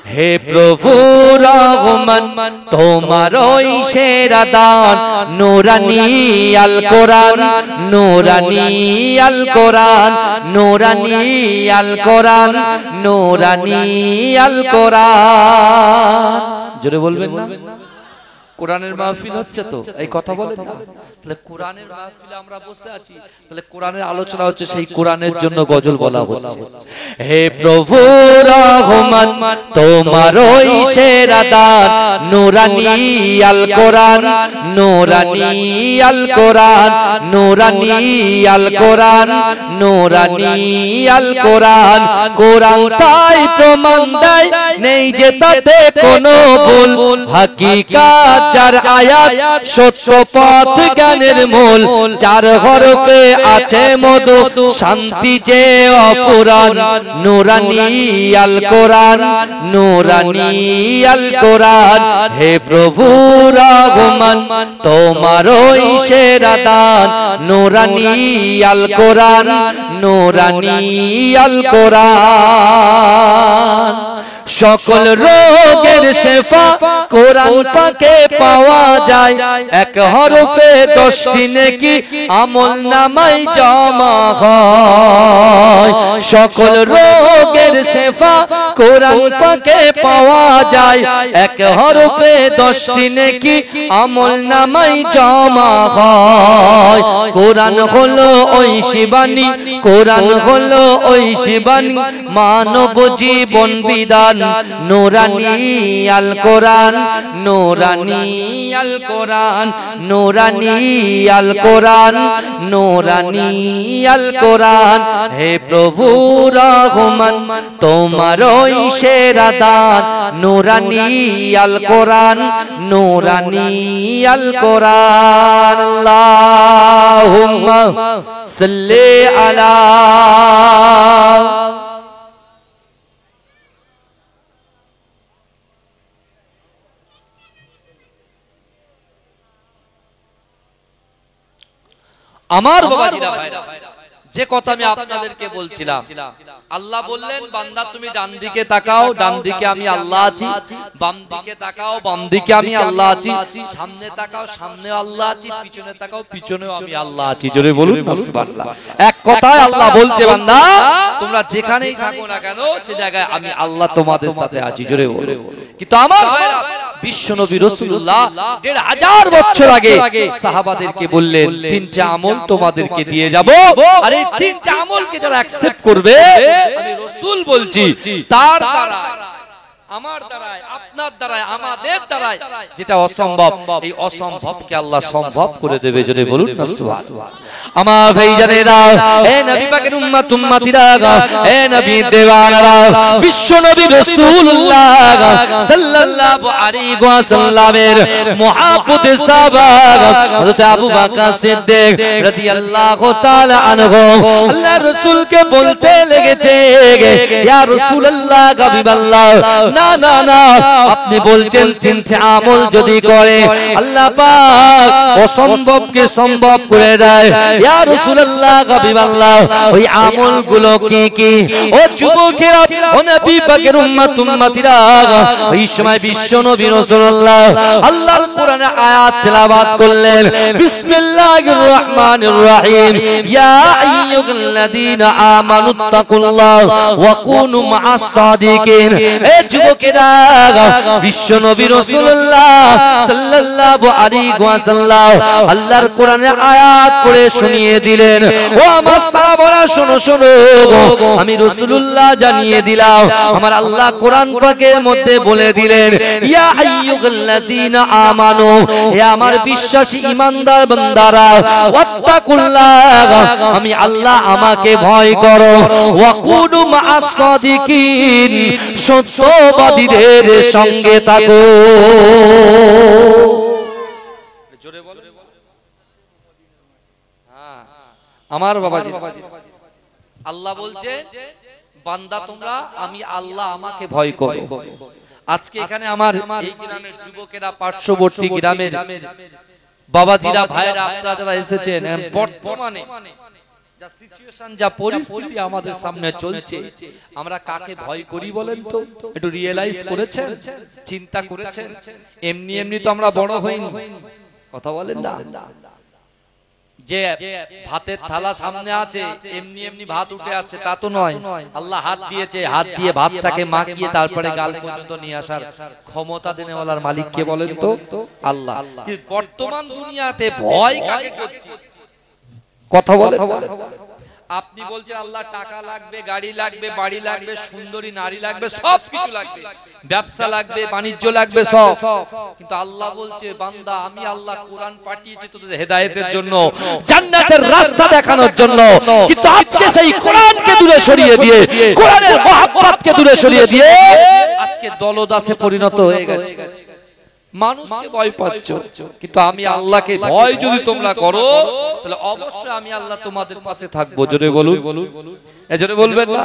হে প্রভু রহমান তোমারই সেরা দান নূরানী আল কোরআন নূরানী আল কোরআন নূরানী আল কোরআন নূরানী আল কোরআন। জোরে বলবেন না? কোরআনের মাহফিল হচ্ছে তো, এই কথা বলেন না? তাহলে কোরআনের মাহফিলে আমরা বসে আছি, তাহলে কোরআনের আলোচনা হচ্ছে, সেই কোরআনের জন্য গজল বলা হচ্ছে। হে প্রভু রহমান তোমারই সেরা দান নূরানী আল কোরআন নূরানী আল কোরআন নূরানী আল কোরআন নূরানী আল কোরআন। কোরআন তাই প্রমাণ দেয় নেই যে তাতে কোনো ভুল, হাকিকাত যার আয়াত সত্য পথ জ্ঞানের মূল। চার হরফে আছে মধু শান্তি যে অপুরাণ নূরানী আল কোরআন নূরানী আল কোরআন। হে প্রভু রহমান তোমারই সেরা দান নূরানী আল কোরআন নূরানী আল কোরআন। সকল রোগের শেফা কোরআন পাকে পাওয়া যায়, এক হরফে 10টি নেকি আমল নামায় জমা হয়। সকল রোগের শেফা কোরআন পাকে পাওয়া যায়, এক হরফে 10টি নেকি আমল নামায় জমা হয়। কোরআন হলো ওই শিবানী কোরআন হলো ওই শিবানী মানব জীবন বিধান নূরানী আল কোরআন নূরানী আল কোরআন নূরানী আল কোরআন নূরানী আল কোরআন। হে প্রভু রহমান তোমারই সেরা দান নূরানী আল কোরআন নূরানী আল কোরআন। আল্লাহুম্মা সাল্লি আলা আমার বাবাজিরা ভাইরা, যে কথা আমি আপনাদেরকে বলছিলাম, আল্লাহ বললেন বান্দা তুমি ডান দিকে তাকাও, ডান দিকে আমি আল্লাহ আছি, বাম দিকে তাকাও, বাম দিকে আমি আল্লাহ আছি, সামনে তাকাও, সামনেও আল্লাহ আছি, পিছনে তাকাও, পিছনেও আমি আল্লাহ আছি। জোরে বলুন সুবহানাল্লাহ। এক কথায় আল্লাহ বলছে বান্দা তোমরা যেখানেই থাকো না কেন সে জায়গায় আমি আল্লাহ তোমাদের সাথে আছি। জোরে বলুন। কিন্তু আমার ভাইরা বিশ্বনবী রাসূলুল্লাহ ১৫০০ বছর আগে সাহাবাদেরকে বললেন তিনটা আমল তোমাদেরকে দিয়ে যাব, আর এই তিনটা আমলকে যারা অ্যাকসেপ্ট করবে আমি রাসূল বলছি তার দ্বারা আমার দ্বারায় আপনার দ্বারায় আমাদের দ্বারায় যেটা অসম্ভব এই অসম্ভবকে আল্লাহ সম্ভব করে দেবে। জোরে বলুন না সুবহানাল্লাহ। আমার ভাইজানেরা, হে নবী পাকের উম্মত উম্মতিরা, হে নবী দেওয়ানারা, বিশ্ব নবী রাসূলুল্লাহ সাল্লাল্লাহু আলাইহি ওয়াসাল্লামের মুহাব্বতে সাহাবা হযরত আবু বকর সিদ্দিক রাদিয়াল্লাহু তাআলা আনহু আল্লাহর রাসূলকে বলতে লেগেছে, ইয়া রাসূলুল্লাহ হাবিবাল্লাহ, না না না আপনি বলছেন তিনটে আমল যদি করে আল্লাহ পাক অসম্ভবকে সম্ভব করে দেয়। ইয়া রাসূলুল্লাহ হাবিবাল্লাহ ওই আমলগুলো কি কি? ও যুবকেরা, ও নবী পাকের উম্মত উম্মতিরা, ওই সময় বিশ্ব নবী রাসূলুল্লাহ আল্লাহর কোরআনে আয়াত তেলাওয়াত করলেন, বিসমিল্লাহির রহমানির রহিম, ইয়া আইয়ুহাল্লাযীনা আমানুত্তাকুল্লাহ ওয়া কুনু মা'আস সাদিকিন। এ যুবকেরা, বিশ্ব নবী রাসূলুল্লাহ সাল্লাল্লাহু আলাইহি ওয়াসাল্লাম আল্লাহর কোরআনের আয়াত পড়ে শুনিয়ে দিলেন। ও আমার সাহাবারা শোনো শোনো, আমি রাসূলুল্লাহ জানিয়ে দিলাম, আমার আল্লাহ কোরআন পাকের মধ্যে বলে দিলেন, ইয়া আইয়ুহাল্লাযীনা আমানু, হে আমার বিশ্বাসী ঈমানদার বান্দারা, ওয়াত্তাকুল্লাহ, আমি আল্লাহ আমাকে ভয় করো, ওয়া কুনু মা'আস সাদিকিন, সত্যবাদীদের সঙ্গে থাকো। জোরে বলো। আমার বাবাজি, আল্লাহ বলছে বান্দা তোমরা আমি আল্লাহ আমাকে ভয় করো। আজকে এখানে আমার এই গ্রামের যুবকেরা, পার্শ্ববর্তী গ্রামের বাবাজিরা, ভাইরা, আপনারা যারা এসেছেন, বর্তমানে যা সিচুয়েশন, যা পরিস্থিতি আমাদের সামনে চলছে, আমরা কাকে ভয় করি বলেন তো? একটু রিয়েলাইজ করেছেন, চিন্তা করেছেন? এমনি এমনি তো আমরা বড় হইনি, কথা বলেন না। যে ভাতের থালা সামনে আছে এমনি এমনি ভাত উঠে আসছে তা তো নয়। আল্লাহ হাত দিয়েছে, হাত দিয়ে ভাতটাকে মাখিয়ে তারপরে গাল পর্যন্ত নিয়ে আসার ক্ষমতা দেনেওয়ালার মালিক কে বলেন তো? আল্লাহ। বর্তমান দুনিয়াতে ভয় কাকে করছে? কথা বলে। আপনি বলছেন আল্লাহ টাকা লাগবে, গাড়ি লাগবে, বাড়ি লাগবে, সুন্দরী নারী লাগবে, সব কিছু লাগবে, ব্যবসা লাগবে, বাণিজ্য লাগবে, সব। কিন্তু আল্লাহ বলছে বান্দা আমি আল্লাহ কোরআন পাঠিয়েছি তোদের হেদায়েতের জন্য, জান্নাতের রাস্তা দেখানোর জন্য। কিন্তু আজকে সেই কোরআনকে দূরে সরিয়ে দিয়ে, কোরআনের মহব্বতকে দূরে সরিয়ে দিয়ে আজকে দলদাসে পরিণত হয়ে গেছে। মানুষকে ভয় পাচ্ছ, কিন্তু আমি আল্লাহকে ভয় যদি তোমরা করো তাহলে অবশ্যই আমি আল্লাহ তোমাদের পাশে থাকবো। জোরে বলুন, এজন্য বলবেন না?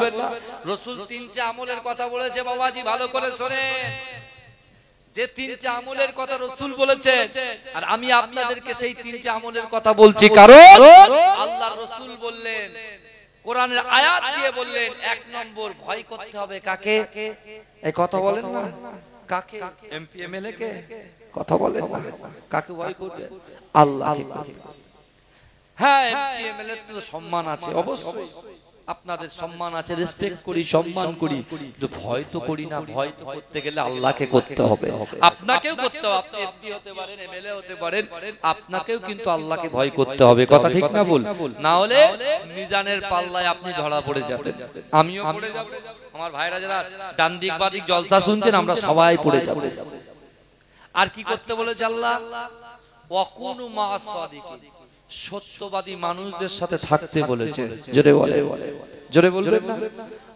রাসূল তিনটা আমলের কথা বলেছে বাবাজি, ভালো করে শোনেন। যে তিনটা আমলের কথা রাসূল বলেছে, আর আমি আপনাদেরকে সেই তিনটা আমলের কথা বলছি, কারণ আল্লাহ রাসূল বললেন, কোরআনের আয়াত দিয়ে বললেন, এক নম্বর ভয় করতে হবে কাকে? এই কথা বলেন না, কাকে? এমপি এমএলএ কে? কথা বলেন না, কাকে ভয় করবে? আল্লাহকে। হ্যাঁ, এমপি এমএলএ তো সম্মান আছে, অবশ্যই আপনাদের সম্মান আছে, রেসপেক্ট করি, সম্মান করি, কিন্তু ভয় তো করি না। ভয় তো করতে গেলে আল্লাহকে করতে হবে, আপনাকেও করতে হবে। আপনি এমপি হতে পারেন, এমএলএ হতে পারেন, আপনাকেও কিন্তু আল্লাহকে ভয় করতে হবে। কথা ঠিক না ভুল? না হলে মিজানের পাল্লায় আপনি ধরা পড়ে যাবেন, আমিও পড়ে যাব, আমার ভাইরা যারা ডান দিক বাঁ দিক জলসা শুনছেন আমরা সবাই পড়ে যাব। আর কি করতে বলেছে আল্লাহ? ওয়াকুনু মা'আস সাদিকিন, সত্যবাদী মানুষদের সাথে থাকতে বলেছে। জোরে বলে, জোরে বলবেন না?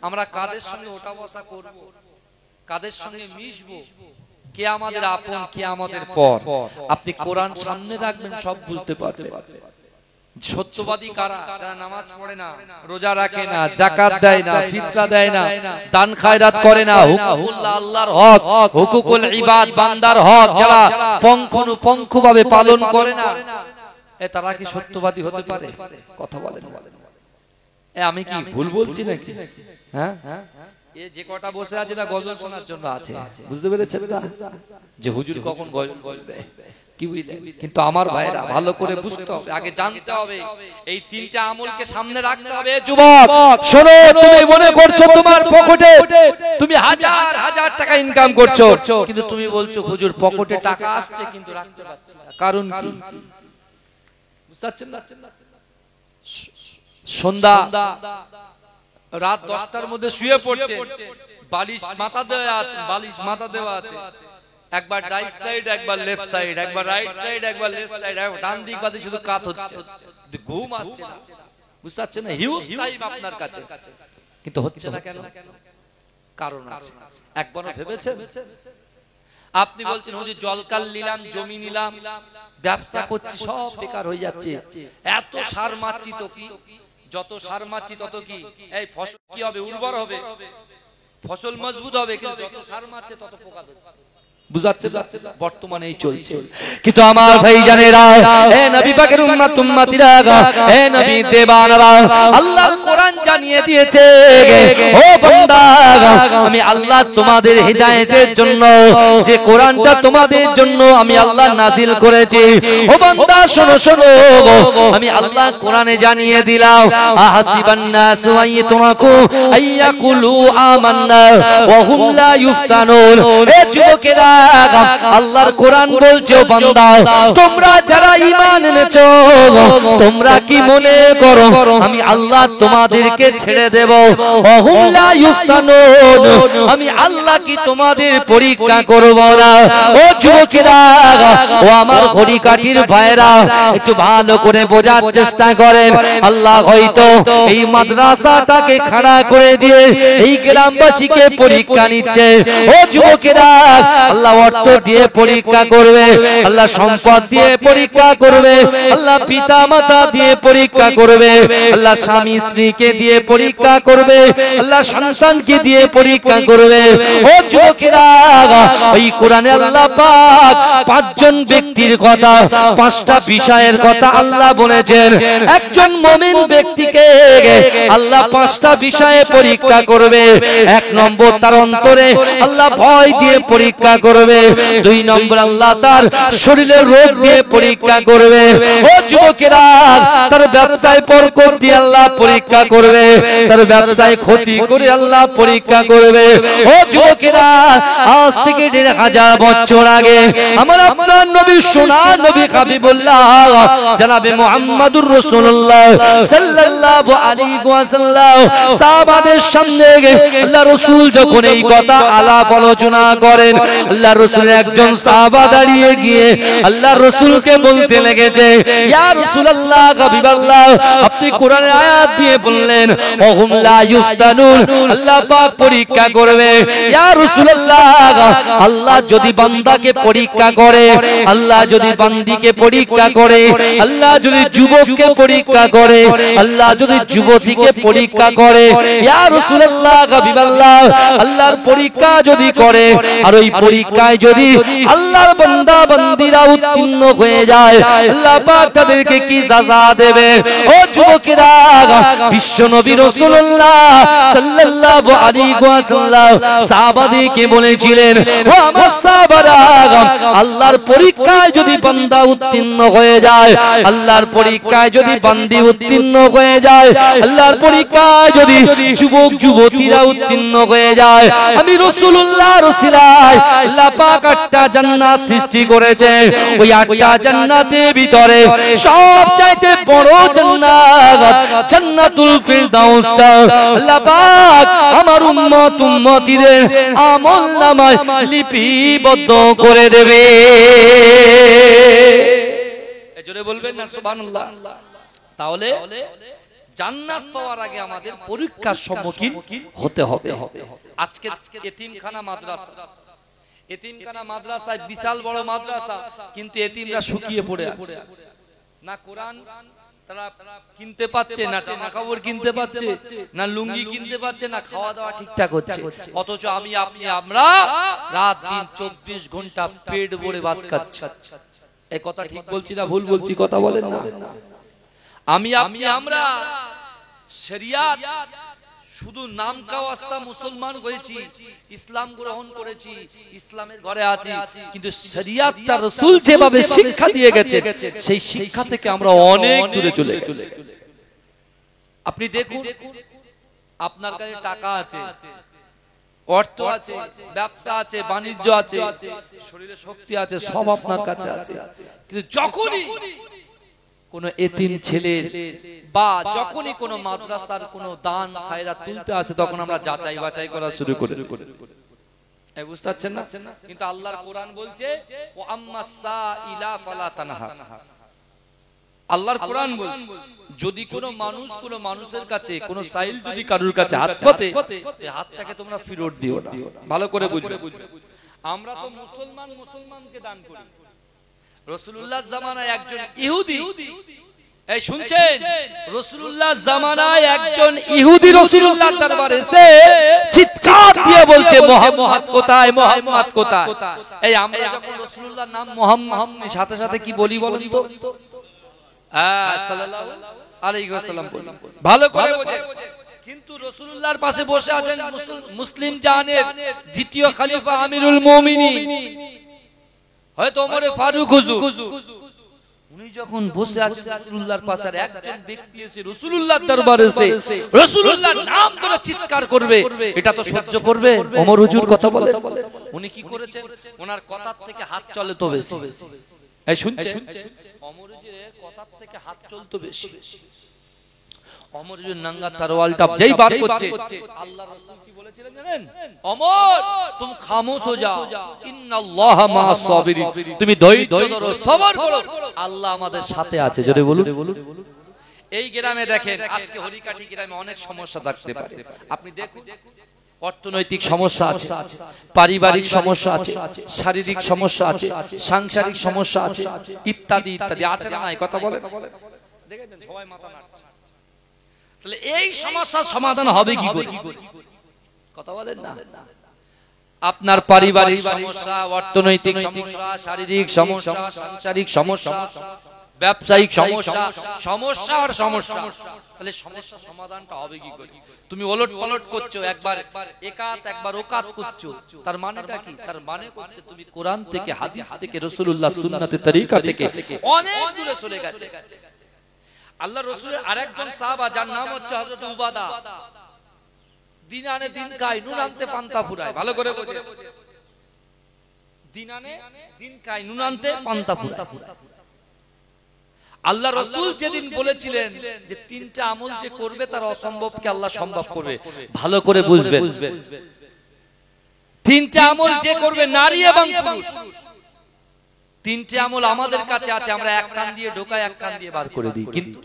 আমরা কাদের সঙ্গে ওঠা বসা করব, কাদের সঙ্গে মিশবো, কে আমাদের আপন, কে আমাদের পর, আপনি কোরআন সামনে রাখবেন, সব বুঝতে পারবেন। সত্যবাদী কারা? যারা নামাজ পড়ে না, রোজা রাখে না, যাকাত দেয় না, ফিতরা দেয় না, দান খায়রাত করে না, হুকুকুল্লাহ আল্লাহর হক, হুকুকুল ইবাদ বান্দার হক যারা পঙ্খানুপঙ্খভাবে পালন করে না, তারা কি সত্যবাদী হতে পারে? কথা বলেন। আমি কি ভুল বলছি নাকি? হ্যাঁ, এই যে কটা বসে আছে না গজল শোনার জন্য আছে, বুঝতে পেরেছেন না যে হুজুর কখন গজল বলবে, কি বুঝলেন? কিন্তু আমার ভাইরা ভালো করে বুঝতে হবে, আগে জানতে হবে, এই তিনটা আমলকে সামনে রাখতে হবে। যুবক শোনো, তুমি মনে করছো তোমার পকেটে তুমি হাজার হাজার টাকা ইনকাম করছো, কিন্তু তুমি বলছো হুজুর পকেটে টাকা আসছে কিন্তু রাখতে পারছি না, কারণ কি? সন্ধ্যা রাত 10টার মধ্যে শুয়ে পড়ছে, বালিশ মাথা দেওয়া আছে, বালিশ মাথা দেওয়া আছে, একবার রাইট সাইড, একবার লেফট সাইড, একবার রাইট সাইড, একবার লেফট সাইড, ডান দিক বাদে শুধু কাত হচ্ছে, ঘুম আসছে না, বুঝতে পারছেন না? হিউজ টাইম আপনার কাছে, কিন্তু হচ্ছে না কেন? কারণ আছে। একবারও ভেবেছেন? আপনি বলছেন হুজুর জলকাল নিলাম, জমি নিলাম, ব্যবসা করছি, সব বেকার হয়ে যাচ্ছে, এত সার মারছি তো কি, যত সার মারছি তত কি এই ফসল কি হবে? উর্বর হবে, ফসল মজবুত হবে, কিন্তু যত সার মারছে তত পোকা ধরছে। বুঝাচ্ছে বর্তমানে এই চলছে। কিন্তু আমার ভাইজানেরা, হে নবী পাকের উম্মত উম্মতিরা, হে নবী দেবানরা, আল্লাহর কোরআন জানিয়ে দিয়েছে, ও বান্দা আমি আল্লাহ তোমাদের হিদায়াতের জন্য যে কোরআনটা তোমাদের জন্য আমি আল্লাহ নাজিল করেছি, ও বান্দা শোনো শোনো, আমি আল্লাহ কোরআনে জানিয়ে দিলাম, আহাসিবান নাসু আইয়াতুরাকু আইয়াকুলু আমান্না ওয়া হুম লা ইফতানুন। হে যুবকেরা, আল্লাহর কোরআন বলছে বান্দা তোমরা যারা ঈমান এনেছো তোমরা কি মনে করো আমি আল্লাহ তোমাদেরকে ছেড়ে দেব? ওহুম লা ইফতানুন, আমি আল্লাহ কি তোমাদের পরীক্ষা করব না? ও যুবকেরা, ও আমার ঘড়িকাঠির ভাইরা, একটু ভালো করে বোঝার চেষ্টা করেন। আল্লাহ হয়তো এই মাদ্রাসাটাকে খাড়া করে দিয়ে এই গ্রামবাসীকে পরীক্ষা নিচ্ছে। ও যুবকেরা, আল্লাহ আল্লাহ অর্থ দিয়ে পরীক্ষা করবে, আল্লাহ সম্পদ দিয়ে পরীক্ষা করবে, আল্লাহ পিতা মাতা দিয়ে পরীক্ষা করবে, আল্লাহ স্বামী স্ত্রীকে দিয়ে পরীক্ষা করবে, আল্লাহ সন্তানকে দিয়ে পরীক্ষা করবে। ও যুবকেরা, এই কোরআনে আল্লাহ পাক পাঁচজন ব্যক্তির কথা, পাঁচটা বিষয়ের কথা আল্লাহ বলেছেন। একজন মুমিন ব্যক্তিকে আল্লাহ পাঁচটা বিষয়ে পরীক্ষা করবে। এক নম্বর, তার অন্তরে আল্লাহ ভয় দিয়ে পরীক্ষা করবে। দুই নম্বর, আল্লাহ তার শরীরের রোগ দিয়ে পরীক্ষা করবে। ও যুবকেরা, তার ব্যবসায় বরকত দিয়ে আল্লাহ পরীক্ষা করবে, তার ব্যবসায় ক্ষতি করে আল্লাহ পরীক্ষা করবে। ও যুবকেরা, আজ থেকে ১৫০০ বছর আগে আমার আপনার নবী, সোনার নবী হাবিবুল্লাহ জনাবে মুহাম্মদুর রাসূলুল্লাহ সাল্লাল্লাহু আলাইহি ওয়াসাল্লাম সাহাবাদের সামনে আল্লাহ রাসূল যখন এই কথা আলাপ আলোচনা করেন, আল্লাহ রাসূলের একজন সাহাবা দাঁড়িয়ে গিয়ে আল্লাহ রাসূলকে বলতে লেগেছে, ইয়া রাসূলুল্লাহ হাবিবাল্লাহ, আপনি কোরআনের আয়াত দিয়ে বললেন ওহুম লা ইফতানুন, আল্লাহ পাক পরীক্ষা করবে। ইয়া রাসূলুল্লাহ, আল্লাহ যদি বান্দাকে পরীক্ষা করে, আল্লাহ যদি বান্দিকে পরীক্ষা করে, আল্লাহ যদি যুবককে পরীক্ষা করে, আল্লাহ যদি যুবতীকে পরীক্ষা করে, ইয়া রাসূলুল্লাহ হাবিবাল্লাহ, আল্লাহর পরীক্ষা যদি করে আর ওই পরীক্ষায় যদি আল্লাহর বান্দা বান্দিরা উত্তীর্ণ হয়ে যায়, আল্লাহ পাক তাদেরকে কি সাজা দেবে? ও যুবকেরা, বিশ্ব নবী রাসূলুল্লাহ সাল্লাল্লাহু আলাইহি ওয়াসাল্লাম সাহাবাদেরকে বলেছিলেন, ও আমার সাহাবারা, আল্লাহর পরীক্ষায় যদি বান্দা উত্তীর্ণ হয়ে যায়, আল্লাহর পরীক্ষায় যদি বান্দি উত্তীর্ণ হয়ে যায়, আল্লাহর পরীক্ষায় যদি যুবক যুবতীরা উত্তীর্ণ হয়ে যায়, আমি রাসূলুল্লাহ রসিলায় আল্লাহ পাক 8টা জান্নাত সৃষ্টি করেছে। ওই 8টা জান্নাতের ভিতরে সবচাইতে বড় জান্নাত জান্নাতুল ফিরদাউসটা আল্লাহ পাক আমার উম্মত উম্মতীদের আমলনামায় লিপিবদ্ধ করে দেবে। জোরে বলবেন না সুবহানাল্লাহ। তাহলে জান্নাত পাওয়ার আগে আমাদের পরীক্ষার সম্মুখীন হতে হবে। আজকে এতিমখানা মাদ্রাসা, এতিমখানা মাদ্রাসায় বিশাল বড় মাদ্রাসা, কিন্তু এতিমরা শুকিয়ে পড়ে আছে। না কোরআন তারা কিনতে পাচ্ছে, না জামা কাপড় কিনতে পাচ্ছে, না লুঙ্গি কিনতে পাচ্ছে, না খাওয়া দাওয়া ঠিকঠাক হচ্ছে। অথচ আমি আপনি আমরা রাত দিন 24 ঘন্টা পেট ভরে ভাত খাচ্ছি। এই কথা ঠিক বলছি না ভুল বলছি? কথা বলেন না। আমি আপনি আমরা শরিয়াত শুধু নাম কাওয়াস্তা মুসলমান হয়েছি, ইসলাম গ্রহণ করেছি, ইসলামের ঘরে আছি, কিন্তু শরিয়াতটা রাসূল যেভাবে শিক্ষা দিয়ে গেছে সেই শিক্ষা থেকে আমরা অনেক দূরে চলে গেছি। আপনি দেখুন, আপনার কাছে টাকা আছে, অর্থ আছে, ব্যবসা আছে, বাণিজ্য আছে, শরীরে শক্তি আছে, সব আপনার কাছে আছে, কিন্তু যখনই কোন এতিম ছেলে বা যখনই কোন মাদ্রাসার কোন দান খায়রাত তুলতে আসে, তখন আমরা যাচাই বাছাই করা শুরু করি। এই বুঝতে পারছেন না? কিন্তু আল্লাহর কোরআন বলছে ওয়া আম্মাস সাইলা ফালা তানহার। আল্লাহর কোরআন বলছে যদি কোন মানুষ কোন মানুষের কাছে কোন সাইল যদি কারুর কাছে হাত পাতে, এই হাতটাকে তোমরা ফেরত দিও না। ভালো করে বুঝবে। আমরা তো মুসলমান মুসলমানকে দান করি। রাসূলুল্লাহ জামানায় একজন ইহুদি, এই শুনছেন, রাসূলুল্লাহ জামানায় একজন ইহুদি রাসূলুল্লাহ দরবারে এসে চিৎকার দিয়ে বলছে মুহাম্মদ কোথায়, মুহাম্মদ কোথায়? এই আমরা যখন রাসূলুল্লাহর নাম মুহাম্মদ সাথে সাথে কি বলি বলেন তো? সাল্লাল্লাহু আলাইহি ওয়াসাল্লাম বলি। ভালো করে বোঝেন। কিন্তু রাসূলুল্লাহর পাশে বসে আছেন মুসলিম জাহানের দ্বিতীয় খলিফা আমিরুল মুমিনিন, হয়তো ওমর ফারুক হুজুর। উনি যখন বসে আছেন রাসূলুল্লাহর পাশে, আর একজন ব্যক্তি এসে রাসূলুল্লাহর দরবারে এসে রাসূলুল্লাহর নাম ধরে চিৎকার করবে, এটা তো সহ্য করবে ওমর হুজুর? কথা বলে। উনি কি করেছেন? ওনার কথার থেকে হাত চলে তো বেশি। এই শুনছেন, ওমর হুজুরের কথার থেকে হাত চলতো বেশি। ওমর হুজুর নাঙ্গা তরওয়ালটা যেই বার করছে, আল্লাহর রাসূল কি বলেছিলেন জানেন? ওমর তুমি খামোশ হয়ে যাও, ইন্নাল্লাহা মা'আস সাবিরিন, তুমি ধৈর্য ধরো, সবর করো, আল্লাহ আমাদের সাথে আছে। জোরে বলুন। এই গ্রামে দেখেন, আজকে হরিকাঠি গ্রামে অনেক সমস্যা থাকতে পারে। আপনি দেখুন, অর্থনৈতিক সমস্যা আছে, পারিবারিক সমস্যা আছে, শারীরিক সমস্যা আছে, সাংসারিক সমস্যা আছে, ইত্যাদি ইত্যাদি আছে না নাই? কথা বলে দেখেছেন সবাই মাথা নাড়ছে। তাহলে এই সমস্যার সমাধান হবে কি করে? কথা বলেন না। আপনার পারিবারিক সমস্যা, অর্থনৈতিক সমস্যা, শারীরিক সমস্যা, সাংসারিক সমস্যা, ব্যবসায়িক সমস্যা, সমস্যা আর সমস্যা, তাহলে সমস্যা সমাধানটা হবে কি করে? তুমি ওলট পালট করছো, একবার একাত একবার ওকাত করছো, তার মানেটা কি? তার মানে হচ্ছে তুমি কোরআন থেকে, হাদিস থেকে, রাসূলুল্লাহ সুন্নাতে তরিকা থেকে অনেক দূরে চলে গেছে। আল্লাহ রাসূলের আরেকজন সাহাবা যার নাম হচ্ছে হযরত উবাদা, দিন আনে দিন খায়, নুন আনতে পান্তা ফুরায়। ভালো করে বোঝে, দিন আনে দিন খায়, নুন আনতে পান্তা ফুরায়। আল্লাহ রাসূল যেদিন বলেছিলেন যে তিনটা আমল যে করবে তার অসম্ভবকে আল্লাহ সম্ভব করবে, ভালো করে বুঝবেন। তিনটা আমল যে করবে, নারী এবং পুরুষ, তিনটা আমল আমাদের কাছে আছে, আমরা এক কান দিয়ে ঢোকাই, এক কান দিয়ে বার করে দিই। কিন্তু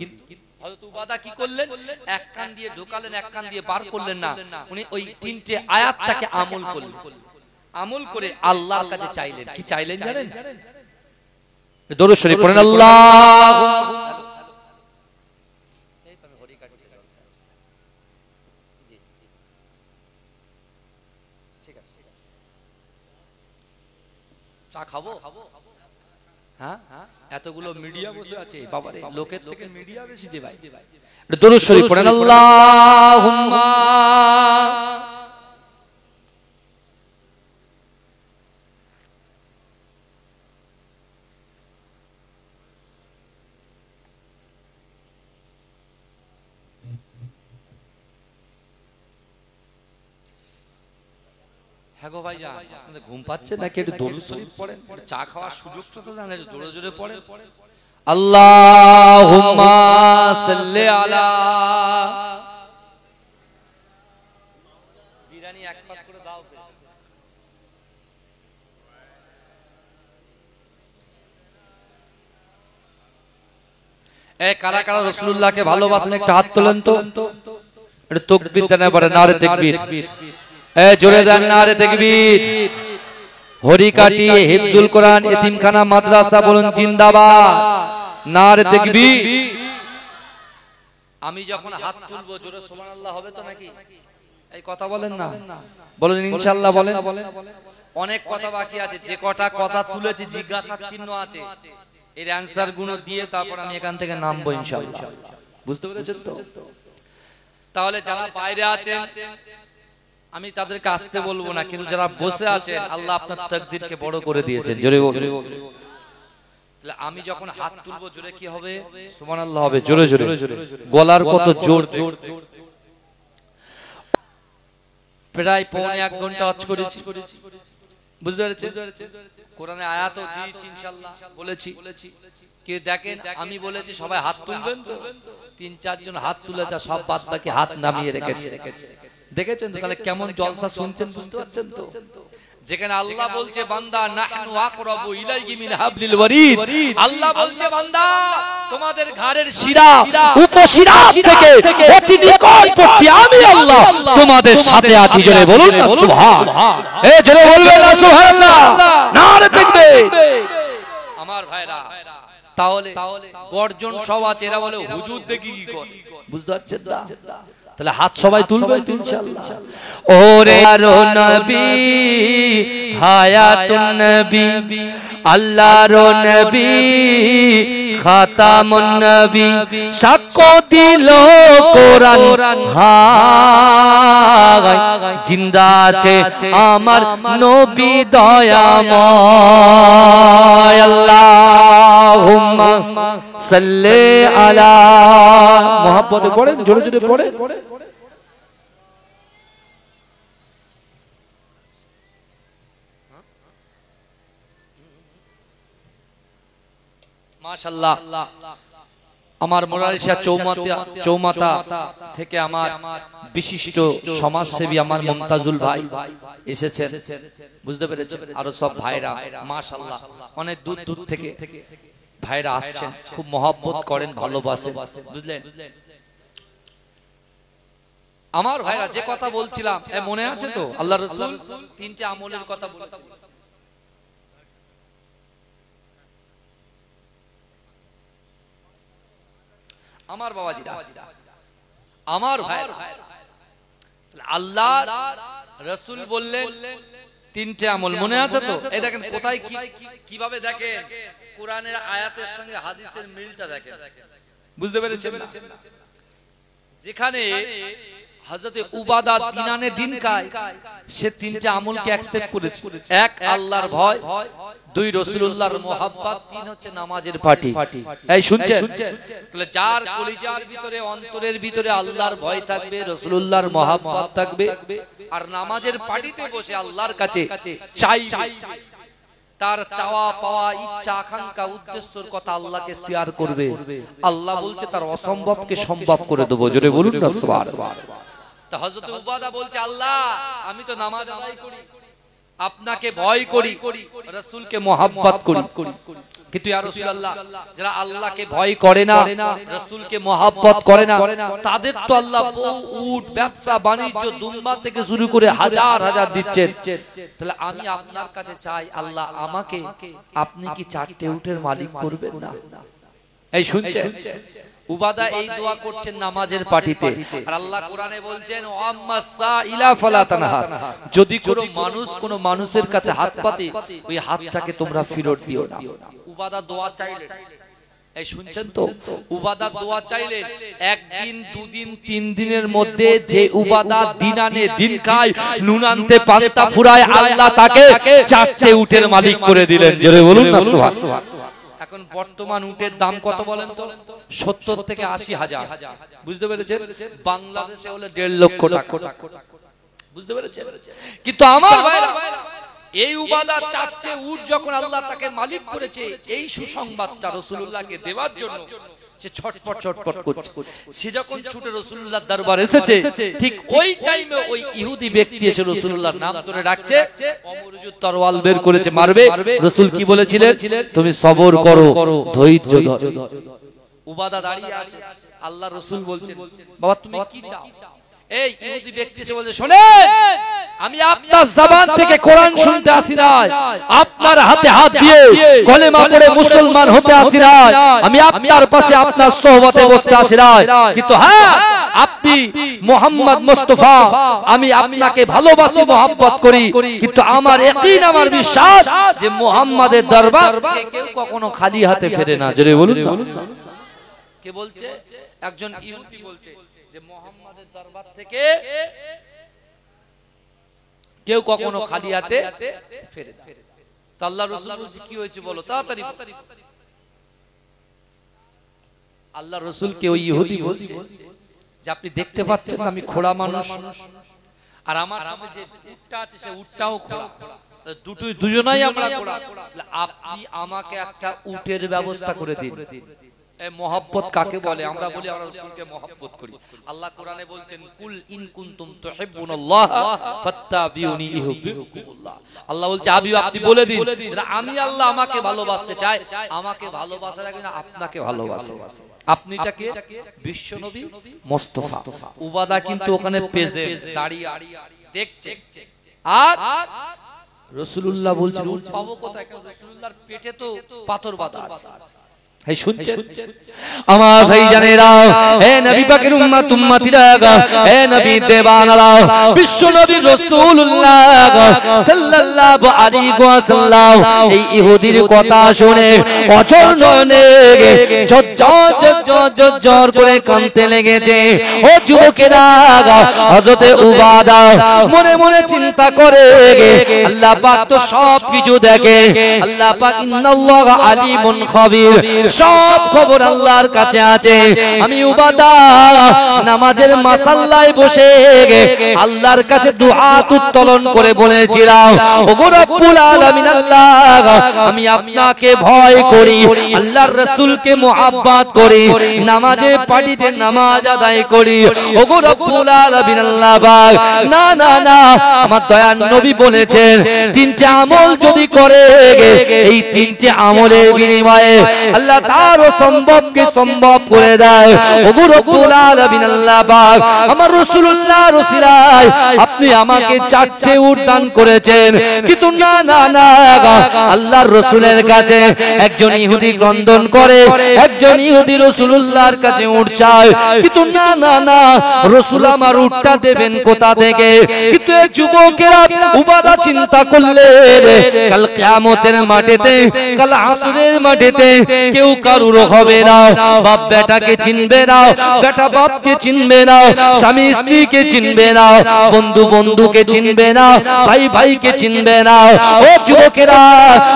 হযরত উবাদা কি করলেন? এক কান দিয়ে ঢোকালেন, এক কান দিয়ে বার করলেন না, উনি ওই তিনটে আয়াতটাকে আমল করলেন। আমল করে আল্লাহর কাছে চাইলেন। কি চাইলেন জানেন? দরুদ শরীফ পড়েন। আল্লাহুম্মা চা খাবো? হ্যাঁ, এতগুলো মিডিয়া বসে আছে, বাবারে লোকের থেকে মিডিয়া বেশি যে ভাই। দরুদ শরীফ পড়েন। আল্লাহুম্মা হ্যাঁ গো ভাই, আপনাদের ঘুম পাচ্ছে নাকি? একটু দরুদ শরীফ পড়েন, চা খাওয়ার সুযোগটা তো দেন, একটু জোরে জোরে পড়েন। আল্লাহুম্মা সাল্লি আলা, বিরিয়ানি এক পাক করে দাও। এ কারা কারা রাসূলুল্লাহকে ভালোবাসেন একটু হাত তোলেন তো। একটু তাকবীর দেন, বলে নারে তাকবীর। এ জোরে দেন নারে তাকবীর। হরিকাটি হিফজুল কোরআন এতিমখানা মাদ্রাসা বলুন জিন্দাবাদ, নারে তাকবীর। আমি যখন হাত তুলবো জোরে সুবহানাল্লাহ হবে তো নাকি? এই কথা বলেন না, বলেন ইনশাআল্লাহ বলেন। অনেক কথা বাকি আছে, যে কটা কথা তুলেছি জিজ্ঞাসার চিহ্ন আছে, এর অ্যানসার গুলো দিয়ে তারপর আমি এখান থেকে নামবো ইনশাআল্লাহ। বুঝতে পেরেছেন তো? তাহলে যারা বাইরে আছেন আমি তাদেরকে আসতে বলবো না, কিন্তু যারা বসে আছেন আল্লাহ আপনার তাকদীরকে বড় করে দিয়েছেন, জোরে বলুন। তাহলে আমি যখন হাত তুলবো জোরে কি হবে? সুবহানাল্লাহ হবে, জোরে জোরে। গলার কত জোর। প্রায় পৌনে 1 ঘন্টা ওয়াজ করেছি, বুঝতে পেরেছেন? কোরআনে আয়াতও দিয়েছি ইনশাআল্লাহ, বলেছি। কে দেখেন আমি বলেছি সবাই হাত তুলবেন তো, 3-4 জন হাত তুলেছে, সব বাদ বাকি হাত নামিয়ে রেখেছে। দেখেছেন তো? তাহলে কেমন জলসা শুনছেন, বুঝতে পারছেন তো? যেখানে আল্লাহ বলছে বান্দা নাহনু আকরাবু ইলাইহি মিন হাবলিল ওয়ারিদ, আল্লাহ বলছে বান্দা তোমাদের ঘাড়ের শিরা উপশিরা থেকে অতি নিকটবর্তী আমি আল্লাহ তোমাদের সাথে আছি। জোরে বলুন না সুবহান। এ জোরে বলবেন না সুবহানাল্লাহ, নারে তাকবীর। আমার ভাইরা তাহলে গর্জন সব আছে, এরা বলে হুজুর দেখি কি করে, বুঝতে পারছেন না? তাহলে হাত সবাই তুলবেন ইনশাআল্লাহ। ওরে আরো নবী হায়াতুন নবী, আল্লাহর নবী খাতামুন নবী, সাক্ষ্য দিল কোরআন হায়, জিন্দা আছে আমার নবী দয়াময়। আল্লাহুম্মা সাল্লি আলা, মুহাব্বতে পড়েন, জোরে জোরে পড়েন। মাশাআল্লাহ, আমার মোরারিশা চৌমাথা থেকে আমার বিশিষ্ট সমাজসেবী আমার মুমতাজুল ভাই এসেছেন, বুঝতে পেরেছেন? আরো সব ভাইরা মাশাআল্লাহ অনেক দূর দূর থেকে ভাইরা আসছেন, খুব মহব্বত করেন, ভালোবাসেন, বুঝলেন? আমার ভাইরা যে কথা বলছিলাম মনে আছে তো? আল্লাহ রাসূল তিনটে আমলের কথা বলেছেন। আমার বাবাজিরা, আমার ভাইরা, আল্লাহ রাসূল বললেন তিনটে আমল, মনে আছে তো? এই দেখেন কোথায় কিভাবে দেখেন কোরআনের আয়াতের সঙ্গে হাদিসের মিলটা দেখেন, বুঝতে পেরেছেন না? যেখানে হযরতে উবাদা দিনানে দিন খায়, সে তিনটে আমলকে অ্যাকসেপ্ট করেছে। এক আল্লাহর ভয়, দুই রাসূলুল্লাহর মুহাব্বত, তিন হচ্ছে নামাজের পার্টি। এই শুনছেন? তাহলে যার কলিজার ভিতরে অন্তরের ভিতরে আল্লাহর ভয় থাকবে, রাসূলুল্লাহর মুহাব্বত থাকবে, আর নামাজের পার্টিতে বসে আল্লাহর কাছে চাইবে, তার চাওয়া পাওয়া ইচ্ছা আকাঙ্ক্ষা উদ্দেশ্যের কথা আল্লাহকে শেয়ার করবে, আল্লাহ বলছে তার অসম্ভবকে সম্ভব করে দেব। জোরে বলুন না সুবহানাল্লাহ। তা হযরত উবাদা বলছে, আল্লাহ আমি তো নামাজ আদায় করি, আপনাকে ভয় করি, রাসূলকে মুহাব্বত করি, কিন্তু ইয়া রাসূলুল্লাহ যারা আল্লাহকে ভয় করে না, রাসূলকে মুহাব্বত করে না, তাদের তো আল্লাহ বহু উট, ব্যবসা বাণিজ্য, দুম্বা থেকে শুরু করে হাজার হাজার দিচ্ছেন। তাহলে আমি আপনার কাছে চাই, আল্লাহ আমাকে আপনি কি চারটে উটের মালিক করবেন না? এই শুনছেন? উবাদা এই দোয়া করছেন নামাজের পার্টিতে, আর আল্লাহ কোরআনে বলছেন ওয়াম্মাসাইলা ফালা তানহা, যদি কোনো মানুষের কাছে হাত পাতে ওই হাতটাকে তোমরা ফেরত দিও না। উবাদা দোয়া চাইলেন, এই শুনছেন তো? উবাদা দোয়া চাইলেন, একদিন দুদিন তিন দিনের মধ্যে যে উবাদা দিন আনে দিন খায়, নুন আনতে পান্তা ফুরায়, আল্লাহ তাকে চারটে উটের মালিক করে দিলেন। জোরে বলুন না সুবহানাল্লাহ। এখন বর্তমান উটের দাম কত বলেন তো? 70 থেকে 80,000, বুঝতে পেরেছেন? বাংলাদেশে হলে 1.5 লক্ষ টাকা, বুঝতে পেরেছেন? কিন্তু আমার ভাইরা, এই উবাদা চারটে উট যখন আল্লাহ তাকে মালিক করেছে, এই সুসংবাদটা রাসূলুল্লাহকে দেওয়ার জন্য সে ছটপট করছে। সে যখন ছুটে রাসূলুল্লাহর দরবারে এসেছে, ঠিক ওই টাইমে ওই ইহুদি ব্যক্তি এসে রাসূলুল্লাহর নাম ধরে ডাকছে, অমরজুদ তরোয়াল বের করেছে, মারবে। রাসূল কি বলেছিলেন? তুমি সবর করো, ধৈর্য ধরো। উবাদা দাঁড়িয়ে আছে, আল্লাহ রাসূল বলছেন, বাবা তুমি কি চাও? এই ইহুদি ব্যক্তি এসে বলে, শোনেন, আমি আপনার জবান থেকে কোরআন শুনতে আসি নাই, আপনার হাতে হাত দিয়ে কলেমা পড়ে মুসলমান হতে আসি নাই, আমি আপনার পাশে আপনার সোহবতে বসতে আসি নাই, কিন্তু হ্যাঁ আপনি মুহাম্মদ মুস্তাফা, আমি আপনাকে ভালোবাসি, মুহাব্বত করি, কিন্তু আমার ইয়াকিন, আমার বিশ্বাস যে মুহাম্মাদের দরবার কেউ কখনো খালি হাতে ফেরে না। জোরে বলুন না। কে বলছে? একজন ইহুদি বলছে যে মুহাম্মাদের দরবার থেকে কেউ কখনো খালি হাতে ফেরে না। তা আল্লাহর রাসূল বলছে, কি হয়েছে বলো তাড়াতাড়ি। আল্লাহর রাসূল কে ওই ইহুদি বলছে যে আপনি দেখতে পাচ্ছেন না আমি খোড়া মানুষ, আর আমার সামনে যে উটটা আছে সে উটটাও খোড়া, দুজনাই আমরা খোড়া, আপনি আমাকে একটা উটের ব্যবস্থা করে দিন। এই মহব্বত কাকে বলে? আমরা বলি আমরা রাসূলকে মহব্বত করি। আল্লাহ কোরআনে বলছেন, কুল ইন কুনতুম তুহিব্বুনাল্লাহ ফাত্তাবিউনি ইউহিব্বুকুমুল্লাহ। আল্লাহ বলছে আপনি বলে দিন, আমি আল্লাহ আমাকে ভালোবাসতে চাই, আমাকে ভালোবাসার আগে না আপনাকে ভালোবাসে। আপনিটাকে বিশ্ব নবী মুস্তাফা। উবাদা কিন্তু ওখানে পেজে দাঁড়িয়ে দেখছে, আর রাসূলুল্লাহ বলছেন উট পাবো কোথায়? রাসূলুল্লাহর পেটে তো পাথর বাঁধা আছে। এই শুনছেন আমার ভাইজানেরা, হে নবী পাকের উম্মত উম্মতিরা, হে নবী দেবানারা, বিশ্ব নবী রাসূলুল্লাহ সাল্লাল্লাহু আলাইহি ওয়াসাল্লাম এই ইহুদির কথা শুনে অঝর নয়নে ঝরঝর করে কাঁদতে লেগেছে। ও যুবকেরা, হযরতে উবাদা মনে মনে চিন্তা করে, আল্লাহ পাক তো সব কিছু দেখে, আল্লাহ পাক ইন্নাল্লাহা আলিমুন খাবীর, সব খবর আল্লাহর কাছে আছে। আমি উবাদা নামাজের মাসাল্লায় বসে আল্লাহর কাছে দুআত উত্তোলন করে বলেছিলাম, ওগো রব্বুল আলামিন আল্লাহ, আমি আপনাকে ভয় করি, আল্লাহর রাসূলকে মুহাব্বত করি, নামাজে পার্টিতে নামাজ আদায় করি, ওগো রব্বুল আলামিন আল্লাহ পাক, না না না, আমার দয়ার নবী বলেছেন তিনটা আমল যদি করে, এই তিনটে আমলের বিনিময়ে আল্লাহ তার সম্ভবকে সম্ভব করে দেয়। ওগো রব্বুল আলামিন আল্লাহ পাক আমার রাসূলুল্লাহর ওসিলায় আপনি আমাকে 4টে উট দান করেছেন, কিন্তু না না না আল্লাহর রাসূলের কাছে একজন ইহুদি ক্রন্দন করে, একজন ইহুদি রাসূলুল্লাহর কাছে উট চায়, কিন্তু না না না রাসূল আমার উটটা দেবেন কোথা থেকে? কিন্তু এই যুবকেরা উবাদা চিন্তা করলেন কাল কিয়ামতের মাঠেতে, কাল আসরের মাঠেতে কেউ কারুর হবে না, বাপ বেটাকে চিনবে না, বেটা বাপকে চিনবে না, স্বামী স্ত্রীকে চিনবে না, বন্ধু বন্ধুকে চিনবে না, ভাই ভাইকে চিনবে না। ও যুবকেরা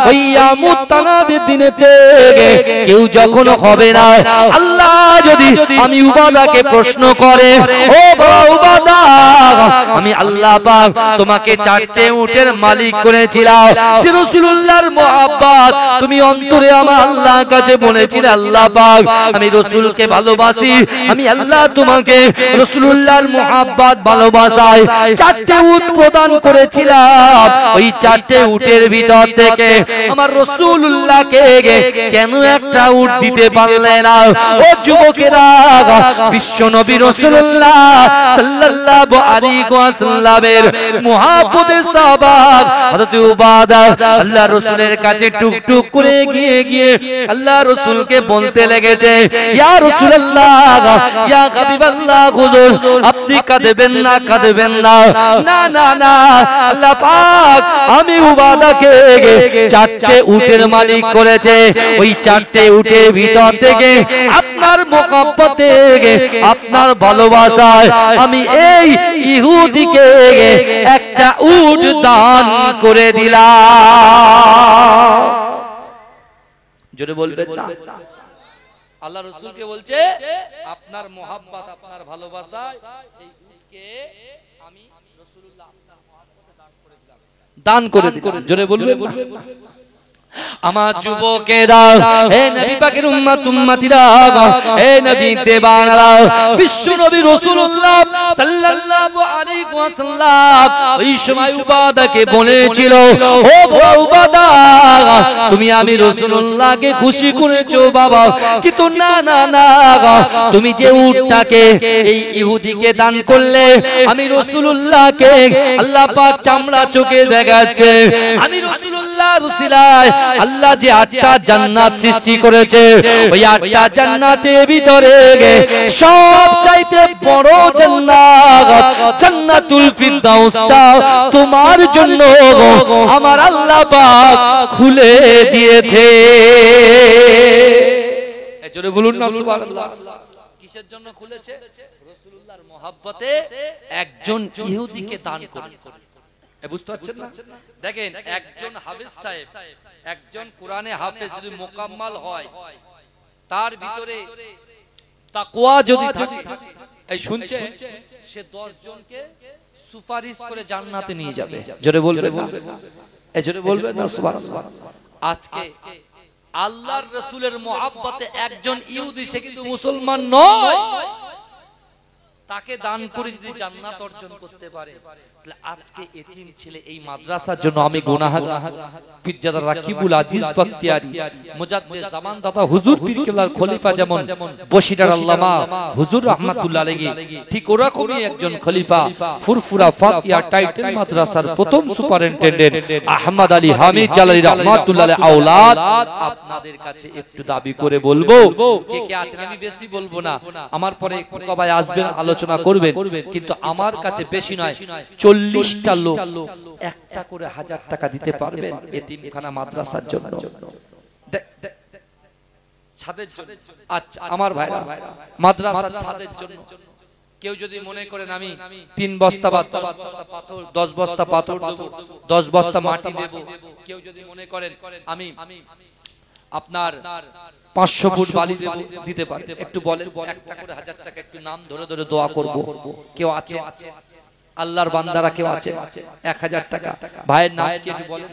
ওই ইয়ামুত তানাদের দিনেতে কেউ যখন হবে না, আল্লাহ যদি আমি উবাদাকে প্রশ্ন করে, ও বাবা উবাদা আমি আল্লাহ পাক তোমাকে 4টে উটের মালিক করেছিলাম, যে রাসূলুল্লাহর মুহাব্বত তুমি অন্তরে আমার আল্লাহর কাছে বলেছিলে আল্লাহ পাক আমি রাসূলকে ভালোবাসি, আমি আল্লাহ তোমাকে রাসূলুল্লাহর মুহাব্বত ভালোবাসায় 4টে উট প্রদান করেছিলাম, ওই 4টে উটের ভিতর থেকে আমার রাসূলুল্লাহকে কেন একটা উট দিতে পারলে না? ও যুবকেরা বিশ্ব নবী রাসূলুল্লাহ সাল্লাল্লাহু আলাইহি ওয়াসাল্লামের মুহাব্বতের সাবাব হযরত উবাদা আল্লাহর রাসূলের কাছে টুকটুক করে গিয়ে গিয়ে আল্লাহর রাসূলকে বলতে লেগেছে, ইয়া রাসূলুল্লাহ ইয়া হাবিবাল্লাহ হুজুর আপনি কাঁদবেন না, কাঁদবেন না, না না না আল্লাহ পাক আমি উবাদাকে 4টে উটের মালিক করেছে, ওই 4টে উটের ভিতর থেকে আপনার মুহাব্বতে আপনার ভালোবাসায় আমি এই ইহুদিকে একটা উট দান করে দিলাম। জোরে বলবেন না? আল্লাহ রাসূলকে বলছে আপনার মুহাব্বত আপনার ভালোবাসায় এই উটকে আমি রাসূলুল্লাহ আপনার মুহাব্বতে দান করে দিলাম। জোরে বলবেন না? আমার যুবকেরা হে নবী পাকের উম্মত উম্মতিরা হে নবী দেবানরা বিশ্ব নবী রাসূলুল্লাহ সাল্লাল্লাহু আলাইহি ওয়াসাল্লাম ওই সময় উবাদাকে বলেছিল, ও উবাদা তুমি আমি রাসূলুল্লাহকে খুশি করেছো বাবা, কিন্তু না না না তুমি যে উটটাকে এই ইহুদিকে দান করলে আমি রাসূলুল্লাহকে আল্লাহ পাক চামড়া চোখে দেখাচ্ছে, আমি রাসূলুল্লাহর উসিলায় আল্লাহ যে 8টা জান্নাত সৃষ্টি করেছে, ওই 8টা জান্নাতের ভিতরে সবচাইতে বড় জান্নাত জান্নাতুল ফিরদাউসটা তোমার জন্য আমার আল্লাহ পাক খুলে দিয়েছে। জোরে বলুন না সুবহানাল্লাহ। কিসের জন্য খুলেছে? রাসূলুল্লাহর মুহাব্বতে একজন ইহুদিকে দান করে। বুঝতে পারছেন না? দেখেন একজন হাফেজ সাহেব, একজন কোরআনে হাফেজ যদি মোকাম্মাল হয়, তার ভিতরে তাকওয়া যদি থাকে, এই শুনছে সে 10 জনকে সুপারিশ করে জান্নাতে নিয়ে যাবে। জোরে বলবেন না? এই জোরে বলবেন না সুবহানাল্লাহ। আজকে আল্লাহর রাসূলের মুহাব্বতে একজন ইহুদি, সে কিন্তু মুসলমান নয়, তাকে দান করে যদি জান্নাত অর্জন করতে পারে, তাহলে আজকে এতিম ছেলে এই মাদ্রাসার জন্য আমি গুনাহগার পিরজাদা রাকিবুল আজিজ বখতিয়ারি মুজাদ্দিদ জামান দাতা হুজুর পীর কেবলার খলিফা যেমন বশিরার আল্লামা হুজুর রাহমাতুল্লাহ আলাইহি, ঠিক ওরকমই একজন খলিফা ফুরফুরা ফাতিয়া টাইটেল মাদ্রাসার প্রথম সুপারিনটেন্ডেন্ট আহমদ আলী হামিদ জালালি রাহমাতুল্লাহ আলাইহি আওলাদ আপনাদের কাছে একটু দাবি করে বলবো, কে কে আছেন? আমি বেশি বলবো না, আমার পরে কবাই আসবেন আলোচনা করবেন, কিন্তু আমার কাছে বেশি নয় 40টা লোক একটা করে 1000 টাকা দিতে পারবেন এতিমখানা মাদ্রাসার জন্য, ছাদের জন্য। আচ্ছা আমার ভাইরা মাদ্রাসার ছাদের জন্য কেউ যদি মনে করেন আমি 3 বস্তা পাথর 10 বস্তা পাথর দেব, 10 বস্তা মাটি দেব, কেউ যদি মনে করেন আমি আপনার 500 ফুট বালি দেব, দিতে পারে, একটু বলেন একটা করে 1000 টাকা একটু নাম ধরে ধরে দোয়া করব। কেউ আছে? আল্লাহর বান্দারা কেউ আছে? 1000 টাকা ভাইয়ের নাম কি একটু বলেন,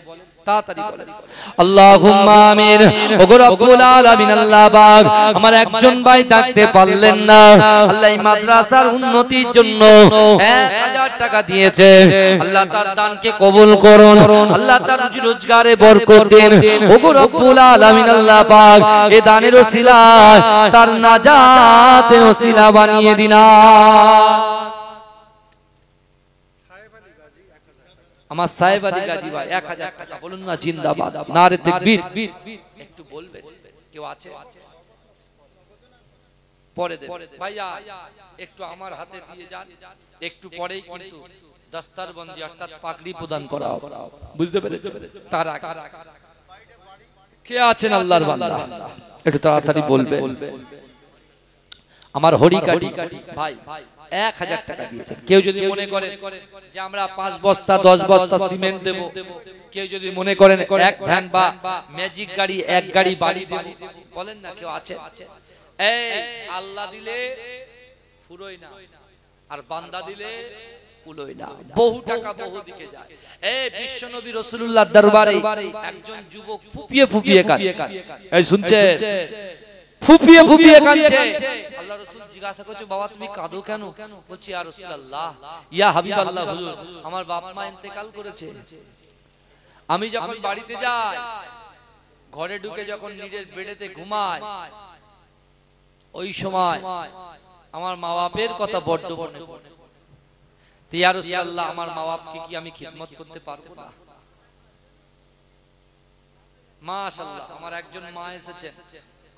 তাড়াতাড়ি বলেন আল্লাহুম্মা আমিন। ওগো রব্বুল আলামিন আল্লাহ পাক আমার একজন ভাই থাকতে পারলেন না, আল্লাহ এই মাদ্রাসার উন্নতির জন্য 1000 টাকা দিয়েছে, আল্লাহ তার দানকে কবুল করুন, আল্লাহ তার রুজি রোজগারে বরকত দিন। ওগো রব্বুল আলামিন আল্লাহ পাক এই দানের ওসিলায় তার নাজাতের ওসিলা বানিয়ে দিন। আমার সাহেব আলী গাজী ভাই 1000 টাকা বলুন না জিন্দাবাদ, নারে তাকবীর। একটু বলবেন কেউ আছে? পরে দেন ভাইয়া, একটু আমার হাতে দিয়ে যান, একটু পরেই কিন্তু দস্তারবন্দি অর্থাৎ পাগড়ি প্রদান করা হবে, বুঝতে পেরেছেন? তার আগে কে আছেন আল্লাহর বান্দা একটু তাড়াতাড়ি বলবেন। আমার হরিকাটি ভাই 1000 টাকা দিয়েছেন। কেউ যদি মনে করেন যে আমরা 5 বস্তা 10 বস্তা সিমেন্ট দেব, কেউ যদি মনে করেন এক ভ্যান বা ম্যাজিক গাড়ি এক গাড়ি বাড়ি দেব, বলেন না কেউ আছে? এই আল্লাহ দিলে ফুরোয় না, আর বান্দা দিলে কুলোয় না, বহু টাকা বহু দিকে যায়। এই বিশ্বনবী রাসূলুল্লাহর দরবারে একজন যুবক ফুপিয়ে ফুপিয়ে কাঁদছে, এই শুনছে? ফুপিয়ে ফুপিয়ে কাঁদছে। আল্লাহ রাসূল জিজ্ঞাসা করছে, বাবা তুমি কাঁদো কেন? বলছি ইয়া রাসূলুল্লাহ, ইয়া হাবিবাল্লাহ, হুজুর আমার বাপ মা ইন্তেকাল করেছে, আমি যখন বাড়িতে যাই ঘরে ঢুকে যখন নিজের বেডেতে ঘুমাই ওই সময় আমার মা বাপের কথা বড্ড মনে পড়ে। ইয়া রাসূলুল্লাহ আমার মা বাপকে কি আমি খিদমত করতে পারবো না? মাশাআল্লাহ আমার একজন মা এসেছেন,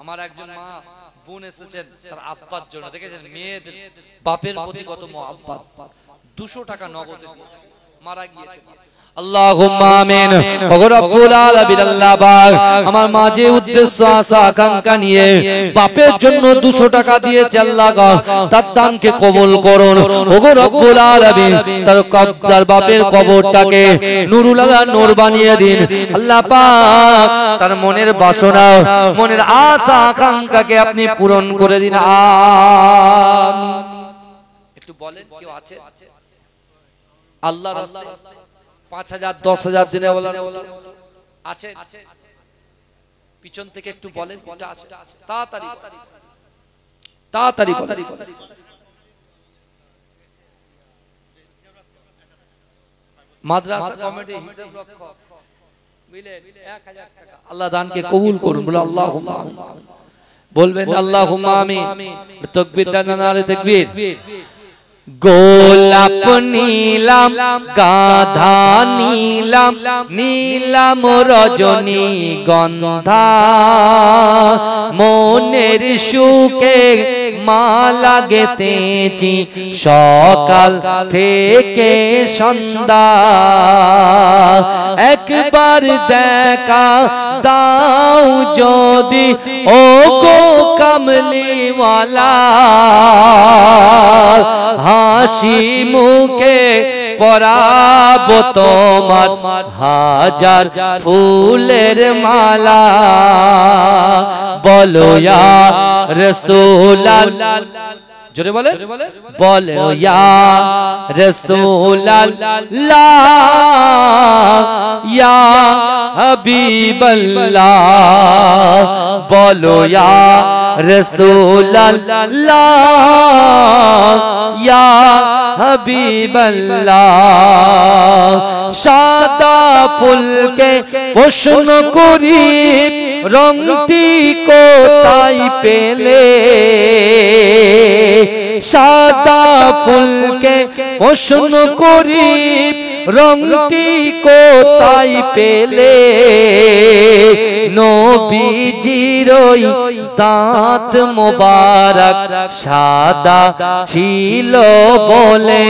আমার একজন মা বোন এসেছেন তার আব্বার জন্য, দেখেছেন মেয়েদের বাপের প্রতি কত মহব্বত। 200 টাকা নগদে মারা গিয়েছে। আল্লাহুম্মা আমিন। ওগো রব্বুল আলামিন আল্লাহ পাক আমার মা যে উদ্দেশ্য আশা আকাঙ্ক্ষা নিয়ে বাপের জন্য 200 টাকা দিয়েছে, আল্লাহ তার দানকে কবুল করুন। ওগো রব্বুল আলামিন তার বাপের কবরটাকে নূরুল আলা নূর বানিয়ে দিন আল্লাহ পাক, তার মনের বাসনা মনের আশা আকাঙ্ক্ষাকে আপনি পূরণ করে দিন। আমিন। একটু বলেন কেউ আছে আল্লাহর রাস্তায় 5000 10,000 দিনে বলেন আছে? পিছন থেকে একটু বলেন কোনটা আছে, তাড়াতাড়ি তাড়াতাড়ি বলেন। মাদ্রাসা কমিটি হিসাব রক্ষক মিলেন 1000 টাকা, আল্লাহ দানকে কবুল করুন। বলে আল্লাহুম্মা আমিন বলবেন, আল্লাহুম্মা আমিন। তাকবীর দেন, নারে তাকবীর। গোলাপ নীলাম গাধা নীলাম নীলাম রজনী গন্ধা, মনের সুখে মালা গেথেছি সকাল থেকে সন্ধ্যা, একবার দেখা দাও যদি ও গো কামলিওয়ালা, হাসি মুখে পরাবো তোমার হাজার ফুলের মালা, বলো ইয়া রাসূলুল্লাহ, জোরে বলে বলো ইয়া রাসূলুল্লাহ ইয়া হাবিবাল্লাহ, বলো ইয়া রাসূলুল্লাহ ইয়া হাবিবাল্লাহ। সাদা ফুলকে প্রশ্ন করি রংটি কোথায় পেলে, সাদা ফুলকে প্রশ্ন করি রংটি কোথায় পেলে, নবীজির দাঁত মোবারক সাদা ছিল বলে,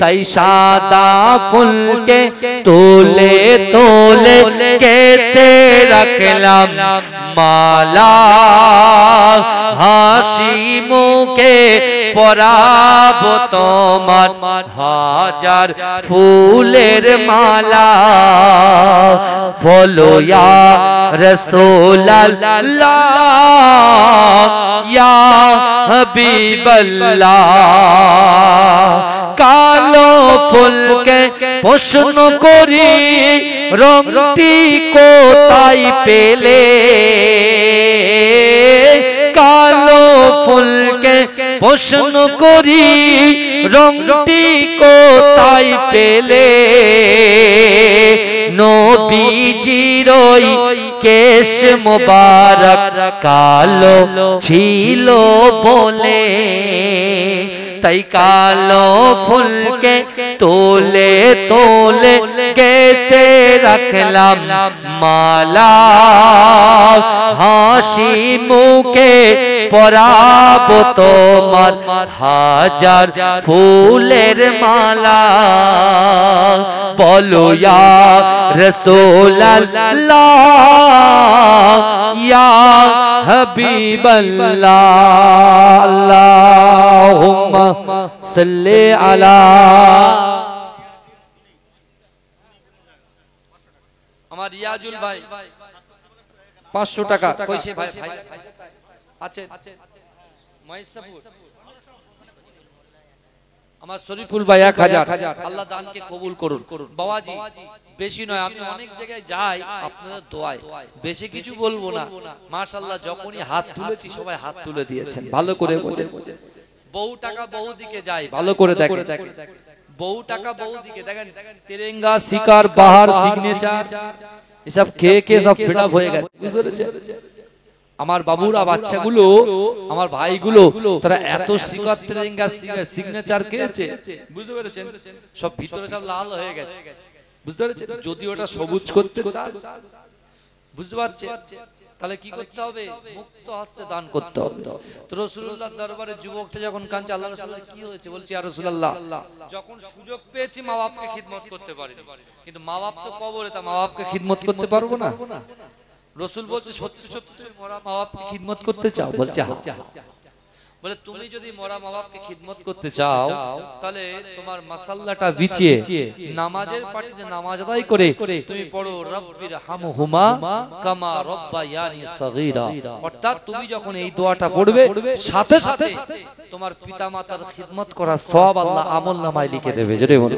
তাই সাদা ফুলকে তোলে তোলে কেটে রাখলাম মালা, হাসি মুখে পরাবো তোমার হাজার ফুলের মালা, বলো ইয়া রাসূলুল্লাহ ইয়া হাবিবাল্লাহ। কালো ফুলকে প্রশ্ন করি রংটি কোথায় পেলে কালো ফুলকে প্রশ্ন করি রংটি কোথায় পেলে নবীজির ওই কেশ মোবারক কালো ছিল বলে তাই কালো ফুলকে তোলে তোলে গেতে রাখলাম মালা হাসি মুখে পরাবো তোমার হাজার ফুলের মালা বলো ইয়া রাসূলুল্লাহ ইয়া হাবিবাল্লাহ আল্লাহুম্মা সাল্লি আলা আমার রিয়াজুল ভাই 500 টাকা কইছে ভাই আছে মহেশপুর আমার শরীফুল ভাই 1000 আল্লাহ দানকে কবুল করুন বাবাজি বেশি নয় আমি অনেক জায়গায় যাই আপনাদের দোয়ায় বেশি কিছু বলবো না মাশাআল্লাহ যখনই হাত তুলেছি সবাই হাত তুলে দিয়েছেন ভালো করে বোঝেন বহু টাকা বহু দিকে যায় ভালো করে দেখেন বহু টাকা বহু দিকে দেখেন তেরেঙ্গা শিকার বাহার সিগনেচার এসব খেয়ে খেয়ে সব ফিট আপ হয়ে গেছে বুঝতে পেরেছেন আমার বাবুরা বাচ্চাগুলো আমার ভাইগুলো তারা এত শিকার তেরেঙ্গা সিগনেচার খেয়েছে বুঝতে পেরেছেন সব ভিতরে সব লাল হয়ে গেছে বুঝতে পেরেছেন যদি ওটা সবুজ করতে চান বুঝতে পারছেন তাহলে কি করতে হবে মুক্ত হস্তে দান করতে হবে তো রাসূলুল্লাহর দরবারে যুবকটা যখন কাঁদছে আল্লাহ রাসূল কি হয়েছে বলছি ইয়া রাসূলুল্লাহ যখন সুযোগ পেয়েছি মা বাপকে খিদমত করতে পারিনি কিন্তু মা বাপ তো কবরে তা মা বাপকে খিদমত করতে পারবো না রাসূল বলছে সত্যি সত্যি মরা মা বাপকে খিদমত করতে চাও বলছে হ্যাঁ বলে তুমি যদি মরা মা বাপকে খিদমত করতে চাও তাহলে তোমার মাসাল্লাটা বিছিয়ে নামাজের পাটিতে নামাজ আদায় করে তুমি পড়ো রব্বির হামহুমা কামা রব্বায়ানি সগীরা অর্থাৎ তুমি যখন এই দোয়াটা পড়বে সাথে সাথে তোমার পিতামাতার খিদমত করার সওয়াব আল্লাহ আমলনামায় লিখে দেবে জোরে বলো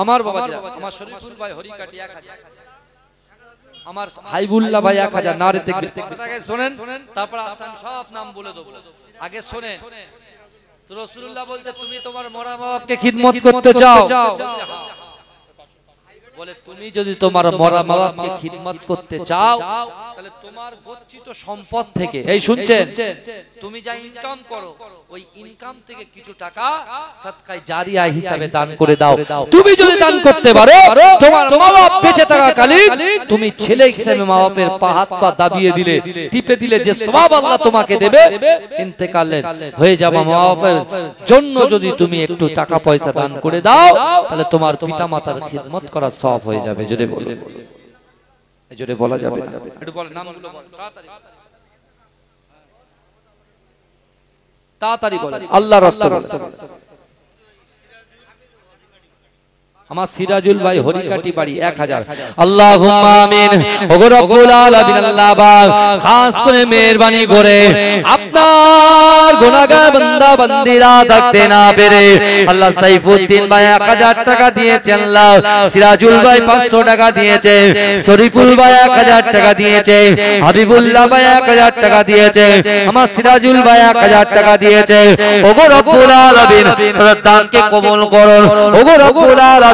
আমার বাবাজি আমার শরীফুল ভাই হরিকাটি 1000 আমার হাইবুল্লাহ ভাই 1000 নারে তাকবীর আগে শুনেন তারপর আস্তান সব নাম বলে দেব আগে শুনেন তো রাসূলুল্লাহ বলছে তুমি তোমার মরা বাবাকে খিদমত করতে চাও বলে তুমি যদি তোমার মরা বাবাকে খিদমত করতে চাও তাহলে তোমার গচ্ছিত সম্পদ থেকে এই শুনছেন তুমি যা ইনকাম করো ওই ইনকাম থেকে কিছু টাকা সদকায়ে জারিয়া হিসাবে দান করে দাও তুমি যদি দান করতে পারো তোমার মা বাপ বেঁচে থাকাকালীন তুমি ছেলে হিসেবে মা বাপের পা হাত পা দাবিয়ে দিলে টিপে দিলে যে সওয়াব আল্লাহ তোমাকে দেবে ইন্তেকালের হয়ে যাবে মা বাপের জন্য যদি তুমি একটু টাকা পয়সা দান করে দাও তাহলে তোমার পিতামাতার খিদমত করা সওয়াব হয়ে যাবে জোরে বলে এই জোরে বলা যাবে একটু বল নামগুলো বল তাড়াতাড়ি বল আল্লাহর রাস্তা আমার সিরাজুল ভাই হরিকাটি বাড়ি 1000 আল্লাহুম্মা আমিন ওগো রব্বুল আলামিন আল্লাহ পাক খাস করে মেহেরবানি করে আপনার গুনাহগার বান্দা বান্দিরা থাকতে না পেরে আল্লাহ সাইফুদ্দিন ভাই 1000 টাকা দিয়েছেন আল্লাহ সিরাজুল ভাই 500 টাকা দিয়েছে শরীফুল ভাই 1000 টাকা দিয়েছে হাবিবুল্লাহ ভাই 1000 টাকা দিয়েছে আমার সিরাজুল ভাই 1000 টাকা দিয়েছে ওগো রব্বুল আলামিন তাদের দানকে কবুল করুন ওগো রব্বুল আলামিন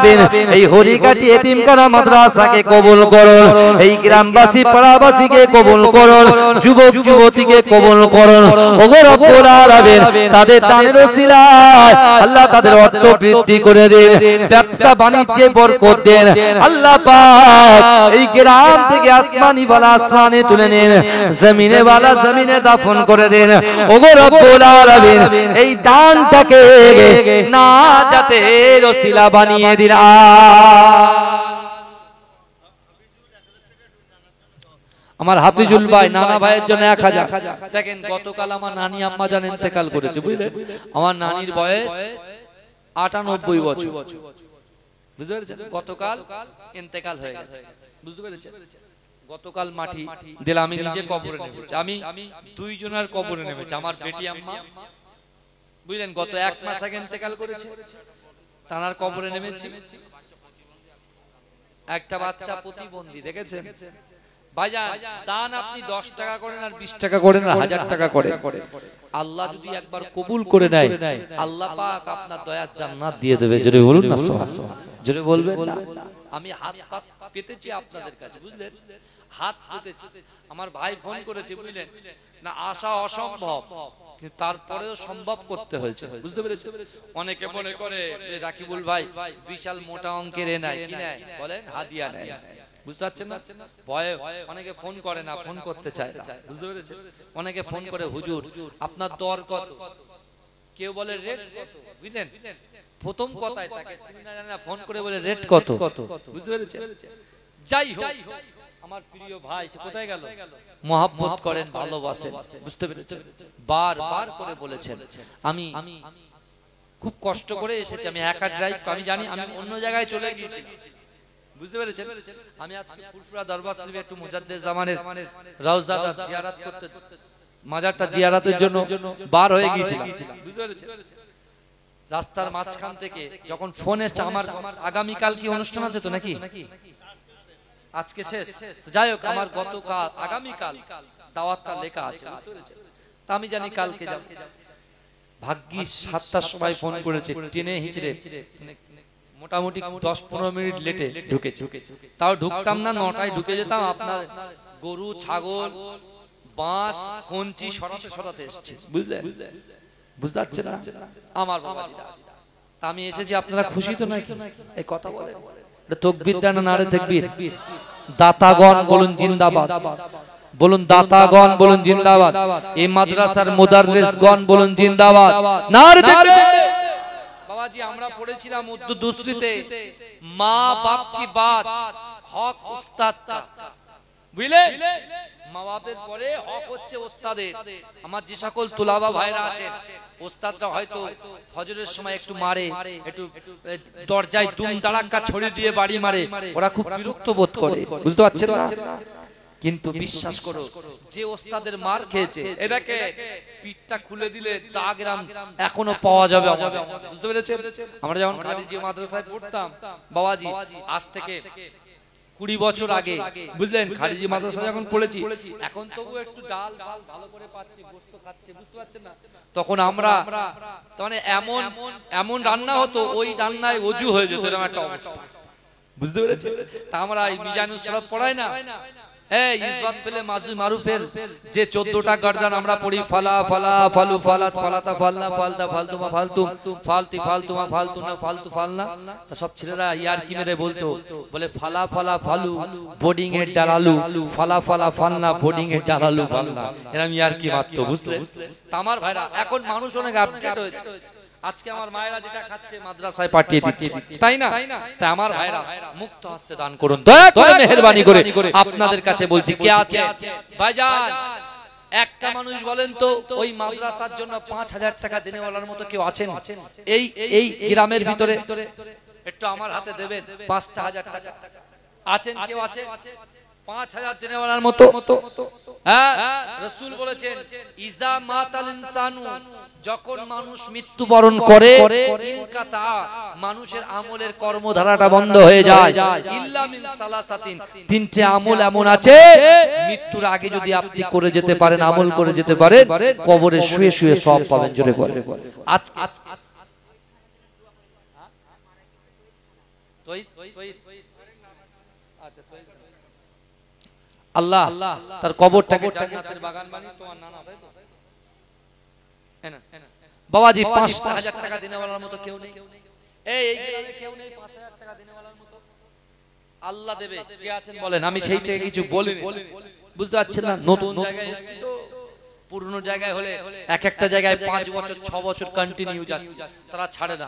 এই হরিকাটি এতিমখানা মাদ্রাসাকে কবুল করুন এই গ্রামবাসী পাড়াবাসীকে কবুল করুন যুবক যুবতীকে কবুল করুন ওগো রব্বুল আলামিন তাদের দানের ওসিলায় আল্লাহ তাদের অর্থ বৃদ্ধি করে দিন ব্যবসা বাণিজ্যে বরকত দেন আল্লাহ পাক এই গ্রাম থেকে আসমানি ওয়ালা আসমানে তুলে নিন জমিনে ওয়ালা জমিনে দাফন করে দেন ওগো রব্বুল আলামিন এই দানটাকে নাজাতের ওসিলা বানিয়ে দিন আমার হাফিজুল ভাই নানা ভাইয়ের জন্য 1000 দেখেন গতকাল আমার নানি আম্মা জান ইন্তেকাল করেছে বুঝলেন আমার নানির বয়স 98 বছর বুঝতে পেরেছেন গতকাল ইন্তেকাল হয়ে গেছে বুঝতে পেরেছেন গতকাল মাটি দিলাম আমি নিজে কবরে নেমেছি আমি দুই জনের কবরে নেমেছি আমার বেটি আম্মা বুঝলেন গত 1 মাস আগে ইন্তেকাল করেছে তানার কবরে নেমেছি, একটা বাচ্চা প্রতিবন্ধী দেখেছেন ভাইজান। দান আপনি 10 টাকা করেন আর 20 টাকা করেন আর 1000 টাকা করেন, আল্লাহ যদি একবার কবুল করে নেয় আল্লাহ পাক আপনার দয়ার জান্নাত দিয়ে দেবে। জোরে বলুন না সুবহানাল্লাহ, জোরে বলবেন না। আমি হাত পাত পেতেছি আপনাদের কাছে, বুঝলেন, হাত পেতেছি। আমার ভাই ফোন করেছে, বুঝলেন না, আশা অসম্ভব কিন্তু তারপরেও সম্ভব করতে হয়েছে, বুঝতে পেরেছেন। অনেকে মনে করে রাকিবুল ভাই বিশাল মোটা অঙ্কের নেয়, কি নেয় বলেন, হাদিয়া নেয়, বুঝতে পারছেন না। ভয়ে অনেকে ফোন করে না, ফোন করতে চায় না, বুঝতে পেরেছেন। অনেকে ফোন করে হুজুর আপনার দর কত, কেউ বলে রেট কত, বুঝলেন, প্রথম কথায় তাকে চিনি না জানি না ফোন করে বলে রেট কত, বুঝতে পেরেছেন। যাই হোক আমার প্রিয় ভাই সে কোথায় গেল, মহব্বত করেন, ভালোবাসেন, বুঝতে পেরেছেন। বারবার করে বলেছেন আমি খুব কষ্ট করে এসেছি, আমি একা ড্রাইভ, আমি জানি আমি অন্য জায়গায় চলে গিয়েছি, বুঝতে পেরেছেন। আমি আজকে ফুরফুরা দরবার শরীফে একটু মুজাদ্দেদ জামানের রওজা জিয়ারত করতে, মাজারটা জিয়ারতের জন্য বার হয়ে গিয়েছিলাম, বুঝতে পেরেছেন। রাস্তার মাঝখান থেকে যখন ফোন এসেছে, আমার আগামী কাল কি অনুষ্ঠান আছে তো নাকি, আজকে শেষ, যাই হোক আমার গতকাল আগামী কাল দাওয়াতটা লেখা আছে, তা আমি জানি কালকে যাব। ভাগ্যিস 7টার সময় ফোন করেছে, টেনে হিচড়ে মোটামুটি 10-15 মিনিট লেটে ঢুকেছি, তাও ঢুকতাম না, 9টায় ঢুকে যেতাম। আপনার গরু ছাগল বাঁশ কঞ্চি সরাতে সরাতে এসেছে, বুঝলেন, বুঝতে পারছেন না আমার বাবাজিরা। তা আমি এসেছি, আপনারা খুশি তো নাকি, এই কথা বলে তাকবীর দেন না নারে তাকবীর। দাতাগণ বলুন জিন্দাবাদ, বলুন দাতাগণ বলুন জিন্দাবাদ। এই মাদ্রাসার মুদাররিসগণ বলুন জিন্দাবাদ, নারে তাকবীর। বাবাজি আমরা পড়েছিলাম উর্দু দুসরিতে, মা বাপ কি বাত হক উস্তাদ কা, বুঝলে, মা বাপের পরে হক হচ্ছে ওস্তাদের। আমার যে সকল তুলাবা ভাইরা আছেন, ওস্তাদরা হয়তো ফজরের সময় একটু মারে, একটু দরজায় দুম দাঁড়াক্কা ছড়িয়ে দিয়ে বাড়ি মারে, ওরা খুব বিরক্ত বোধ করে, বুঝতে পারছেন না। কিন্তু বিশ্বাস করো যে ওস্তাদের মার খেয়েছে, এটাকে পিঠটা খুলে দিলে দাগরাম এখনো পাওয়া যাবে, বুঝতে পেরেছেন। আমরা যখন খাদিজি মাদ্রাসায় পড়তাম বাবাজি, আজ থেকে 20 বছর আগে, বুঝলেন, খাদিজি মাদ্রাসা যখন পড়েছি, এখন তবু একটু ডাল ভালো করে পাচ্ছি, গোশত খাচ্ছি, বুঝতে পারছেন না। তখন আমরা মানে এমন রান্না হতো, ওই রান্নায় ওযু হয়ে যেত, এরকম একটা অবস্থা, বুঝতে পেরেছেন। তা আমরা এই মিজানুস সালাত পড়াই না, এই ইসবাত ফেলে মাজু মারুফের যে 14টা গর্দান আমরা পড়ি, ফালা ফালা ফালু ফালাত ফালাতা ফালনা ফালদা ফালতুমা ফালতুম ফালতি ফালতুমা ফালতুনা ফালতু ফালনা, তা সব ছেলেরা ইয়ার কি মেরে বলতো, বলে ফালা ফালা ফালু বোর্ডিং এর ডালালু, ফালা ফালা ফালনা বোর্ডিং এর ডালালু ফালনা, এরকম ইয়ার কি মারতো, বুঝলে। তা আমার ভাইরা এখন মানুষ অনেক আপডেট হয়েছে, আজকে আমার মায়েরা যেটা খাচ্ছে মাদ্রাসায় পাঠিয়ে দিচ্ছে, তাই না। তাই আমার ভাইরা মুক্ত হস্তে দান করুন, দয়া করে মেহেরবানি করে আপনাদের কাছে বলছি, কে আছে ভাইজান একটা মানুষ বলেন তো ওই মাদ্রাসার জন্য 5000 টাকা দেনেওয়ালার মতো কেউ আছেন এই গ্রামের ভিতরে? একটু আমার হাতে দেবেন, 5000 টাকা আছেন কেউ? আছে 5000 দেনেওয়ালার মতো? হ্যাঁ, রাসূল বলেছেন ইজা মাতাল ইনসানু, যখন মানুষ মৃত্যুবরণ করে, ইনকাতা মানুষের আমলের কর্মধারাটা বন্ধ হয়ে যায়, ইল্লা মিন সালাসাতিন, তিনটে আমল এমন আছে মৃত্যুর আগে যদি আপনি করে যেতে পারেন, আমল করে যেতে পারেন, কবরে শুয়ে শুয়ে সব পাবেন। জোরে বলে আজ আল্লাহ তার কবরটাকে জান্নাতের বাগান বানিয়ে তোমার নানা, তাই তো বাবাজি 5000 টাকা দেনেওয়ালার মতো কেউ নেই, এই গ্রামে কেউ নেই 5000 টাকা দেনেওয়ালার মতো। আল্লাহ দেবে, কে আছেন বলেন? আমি সেই থেকে কিছু বলিনি, বুঝতে পারছেন না। নতুন জায়গায় এসেছি তো, পুরনো জায়গায় হলে এক একটা জায়গায় 5 বছর 6 বছর কন্টিনিউ যাচ্ছে, তারা ছাড়ে না,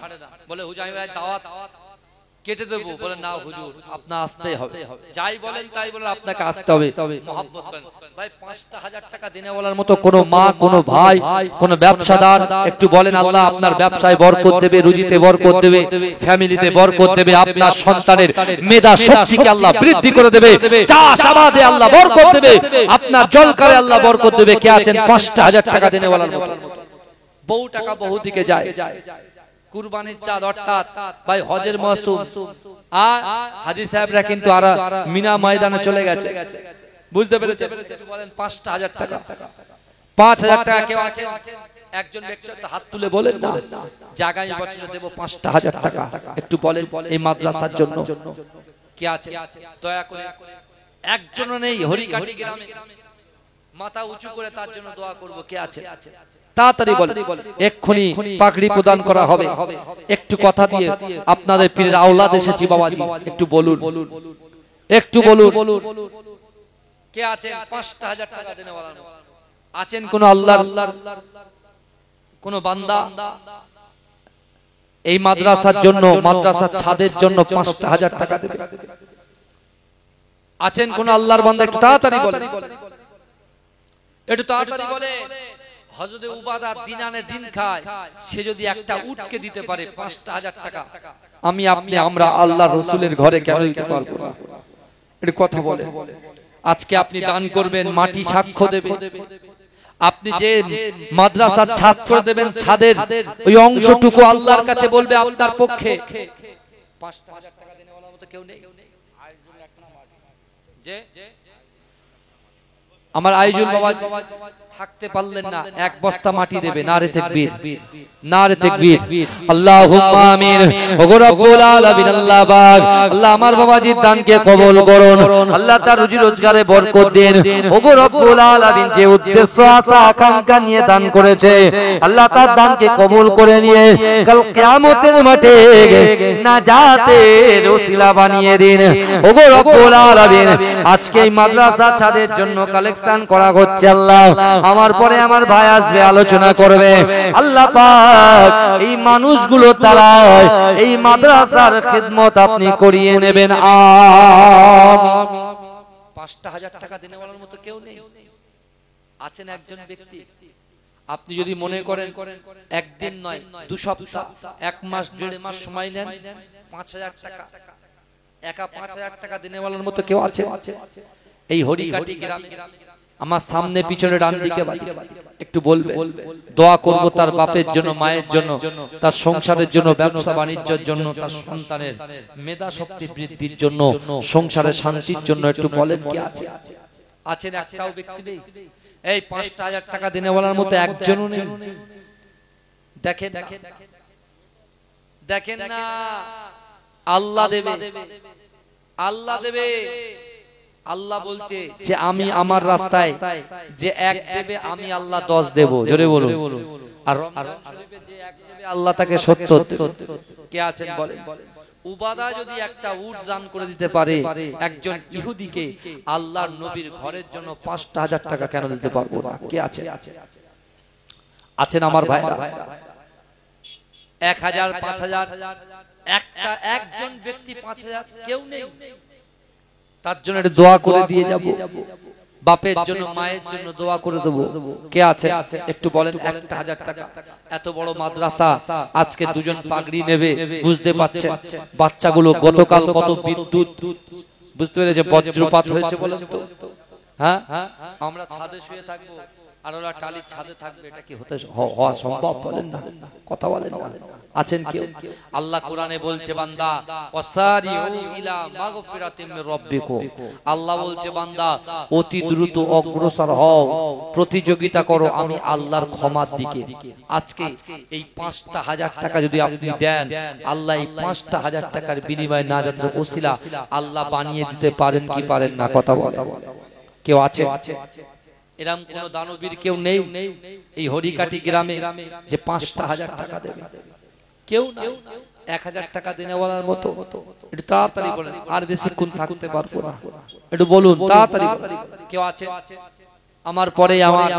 বলে হুজুর আমি দাওয়াত কেটে দেবো, বলে না হুজুর আপনার আসতেই হবে, যাই বলেন তাই বলেন, আপনাকে আসতে হবে, মহব্বত করেন। ভাই 5000 টাকা দেনেওয়ালার মতো কোন মা, কোন ভাই, কোন ব্যবসাদার একটু বলেন আল্লাহ আপনার ব্যবসায় বরকত দেবে, রুজিতে বরকত দেবে, ফ্যামিলিতে বরকত দেবে, আপনার সন্তানের মেধা শক্তিকে আল্লাহ বৃদ্ধি করে দেবে, চাষাবাদে আল্লাহ বরকত দেবে, আপনার জলকারে আল্লাহ বরকত দেবে। কে আছেন 5000 টাকা দেনেওয়ালার মতো? বহু টাকা বহু দিকে যায়, কুরবানির চাঁদ অর্থাৎ ভাই হজের মৌসুম, আর হাজী সাহেবরা কিন্তু আর মিনা ময়দানে চলে গেছে, বুঝতে পেরেছেন? বলেন 5,000 টাকা, 5,000 টাকা কেউ আছে? একজন ব্যক্তি হাত তুলে বলেন না যে আগামী বছরে দেব 5,000 টাকা, একটু বলেন এই মাদ্রাসার জন্য কে আছে? দয়া করে, একজনও নেই হরিকাটি গ্রামে, মাথা উঁচু করে তার জন্য দোয়া করব, কে আছে? তাড়াতাড়ি বলেন, এক্ষুনি পাগড়ি প্রদান করা হবে। একটু কথা দিয়ে আপনাদের পীরের আওলাদ এসেছি বাবাজি, একটু বলুন, একটু বলুন কে আছে? 5,000 টাকা দেনেওয়ালা আছেন কোন আল্লাহর কোন বান্দা এই মাদ্রাসার জন্য, মাদ্রাসার ছাদের জন্য 5,000 টাকা দেবে? আছেন কোন আল্লাহর বান্দা? একটু তাড়াতাড়ি বলেন, একটু তাড়াতাড়ি বলে। হযরত উবাদা দিন আনে দিন খায়, সে যদি একটা উটকে দিতে পারে 5,000 টাকা, আমি আপনি আমরা আল্লাহর রাসূলের ঘরে কেন দিতে পারবো না? এটা কথা বলে। আজকে আপনি দান করবেন, মাটি সাক্ষ্য দেবে। আপনি যে মাদ্রাসার ছাদ করে দেবেন, ছাদের ওই অংশটুকু আল্লাহর কাছে বলবে আপনার পক্ষে। 5,000 টাকা দেনেওয়ালার মতো কেউ নেই? যে আমার আইজুল বাবা থাকতে পারলেন না, এক বস্তা মাটি দেবে। নারে তাকবীর, নারে তাকবীর, আল্লাহুম্মা আমিন। ওগো রব্বুল আলামিন, আল্লাহ পাক, আল্লাহ আমার বাবাজির দানকে কবুল করুন, আল্লাহ তার রুজি রোজগারে বরকত দেন। ওগো রব্বুল আলামিন, যে উদ্দেশ্য আশা আকাঙ্ক্ষা নিয়ে দান করেছে, আল্লাহ তার দানকে কবুল করে নিয়ে কাল কিয়ামতের মাঠে নাজাতের ওসিলা বানিয়ে দিন। ওগো রব্বুল আলামিন, আজকে এই মাদ্রাসা ছাদের জন্য কালেকশন করা হচ্ছে, আল্লাহ আমার পরে আমার ভাই আসবে, আলোচনা করবে, আল্লাহ পাক এই মানুষগুলো তারা এই মাদ্রাসার খিদমত আপনি করিয়ে নেবেন। আমিন। 5,000 টাকা দেনেওয়ালার মতো কেউ নেই? আছেন একজন ব্যক্তি। আপনি যদি মনে করেন একদিন নয়, 2 সপ্তাহ, 1 মাস, 1.5 মাস সময় নেন, 5,000 টাকা, একা 5,000 টাকা দেনেওয়ালার মতো কেউ আছে? এই হরিকাটি গ্রামে আমার সামনে পিছনে ডান দিকে একটু বলবে, দোয়া করব তার বাপের জন্য, মায়ের জন্য, তার সংসারের জন্য, ব্যবসা বাণিজ্যের জন্য, তার সন্তানের মেধা শক্তি বৃদ্ধির জন্য, সংসারের শান্তির জন্য। একটু বলেন কে আছে? আছেন? একটাও ব্যক্তি নেই। এই 5,000 টাকা দেনেওয়ালার মতো একজনও নেই। দেখেন দেখেন না, আল্লাহ দেবে, আল্লাহ দেবে। আল্লাহ বলছে যে আমি আমার রাস্তায় যে 1 দেবে, আমি আল্লাহ 10 দেব। জোরে বলুন। আর রমজান শরীফে যে 1 দেবে, আল্লাহ তাকে 70 দেবে। কে আছেন বলেন? উবাদা যদি একটা উট দান করে দিতে পারে একজন ইহুদিকে, আল্লাহর নবীর ঘরের জন্য 5,000 টাকা কেন দিতে পারবো না? কে আছে? আছেন আমার ভাইরা? 1,000, 5,000, একজন ব্যক্তি 5,000 কেউ নেই। তার জন্য একটু দোয়া করে দিয়ে যাব, বাপের জন্য, মায়ের জন্য দোয়া করে দেব। কে আছে? একটু বলেন। 1,000 টাকা। এত বড় মাদ্রাসা, আজকে 2 জন পাগড়ি নেবে, বুঝতে পারছেন? বাচ্চাগুলো গতকাল কত বিদ্যুৎ, বুঝতে পেরেছে, বজ্রপাত হয়েছে বলেন তো? হ্যাঁ, আমরা ছাদে শুয়ে থাকবো আর ওরা টালির ছাদে থাকবে, এটা কি হওয়া সম্ভব? বলেন না, কথা বলেন না। আছেন কেউ? আল্লাহ কোরআনে বলছে, বান্দা ওয়াসারিউ ইলা মাগফিরাতিম মির রাব্বিকুম, আল্লাহ বলছে বান্দা অতি দ্রুত অগ্রসর হও, প্রতিযোগিতা করো আমি আল্লাহর ক্ষমার দিকে। আজকে এই 5,000 টাকা যদি আপনি দেন, আল্লাহ এই 5,000 টাকার বিনিময়ে নাজাতের ওসিলা আল্লাহ বানিয়ে দিতে পারেন কি পারেন না? কথা বলে। কেউ আছে? এরকম কোন দানবীর কেউ নেই এই হরিকাটি গ্রামে যে 5,000 টাকা দেবে? কেউ না। 1,000 টাকা দেনেওয়ালার মতো একটু তাড়াতাড়ি বলেন, আর বেশিক্ষণ থাকতে পারবো না, একটু বলুন তাড়াতাড়ি। কেউ আছে? আমার পরে আমার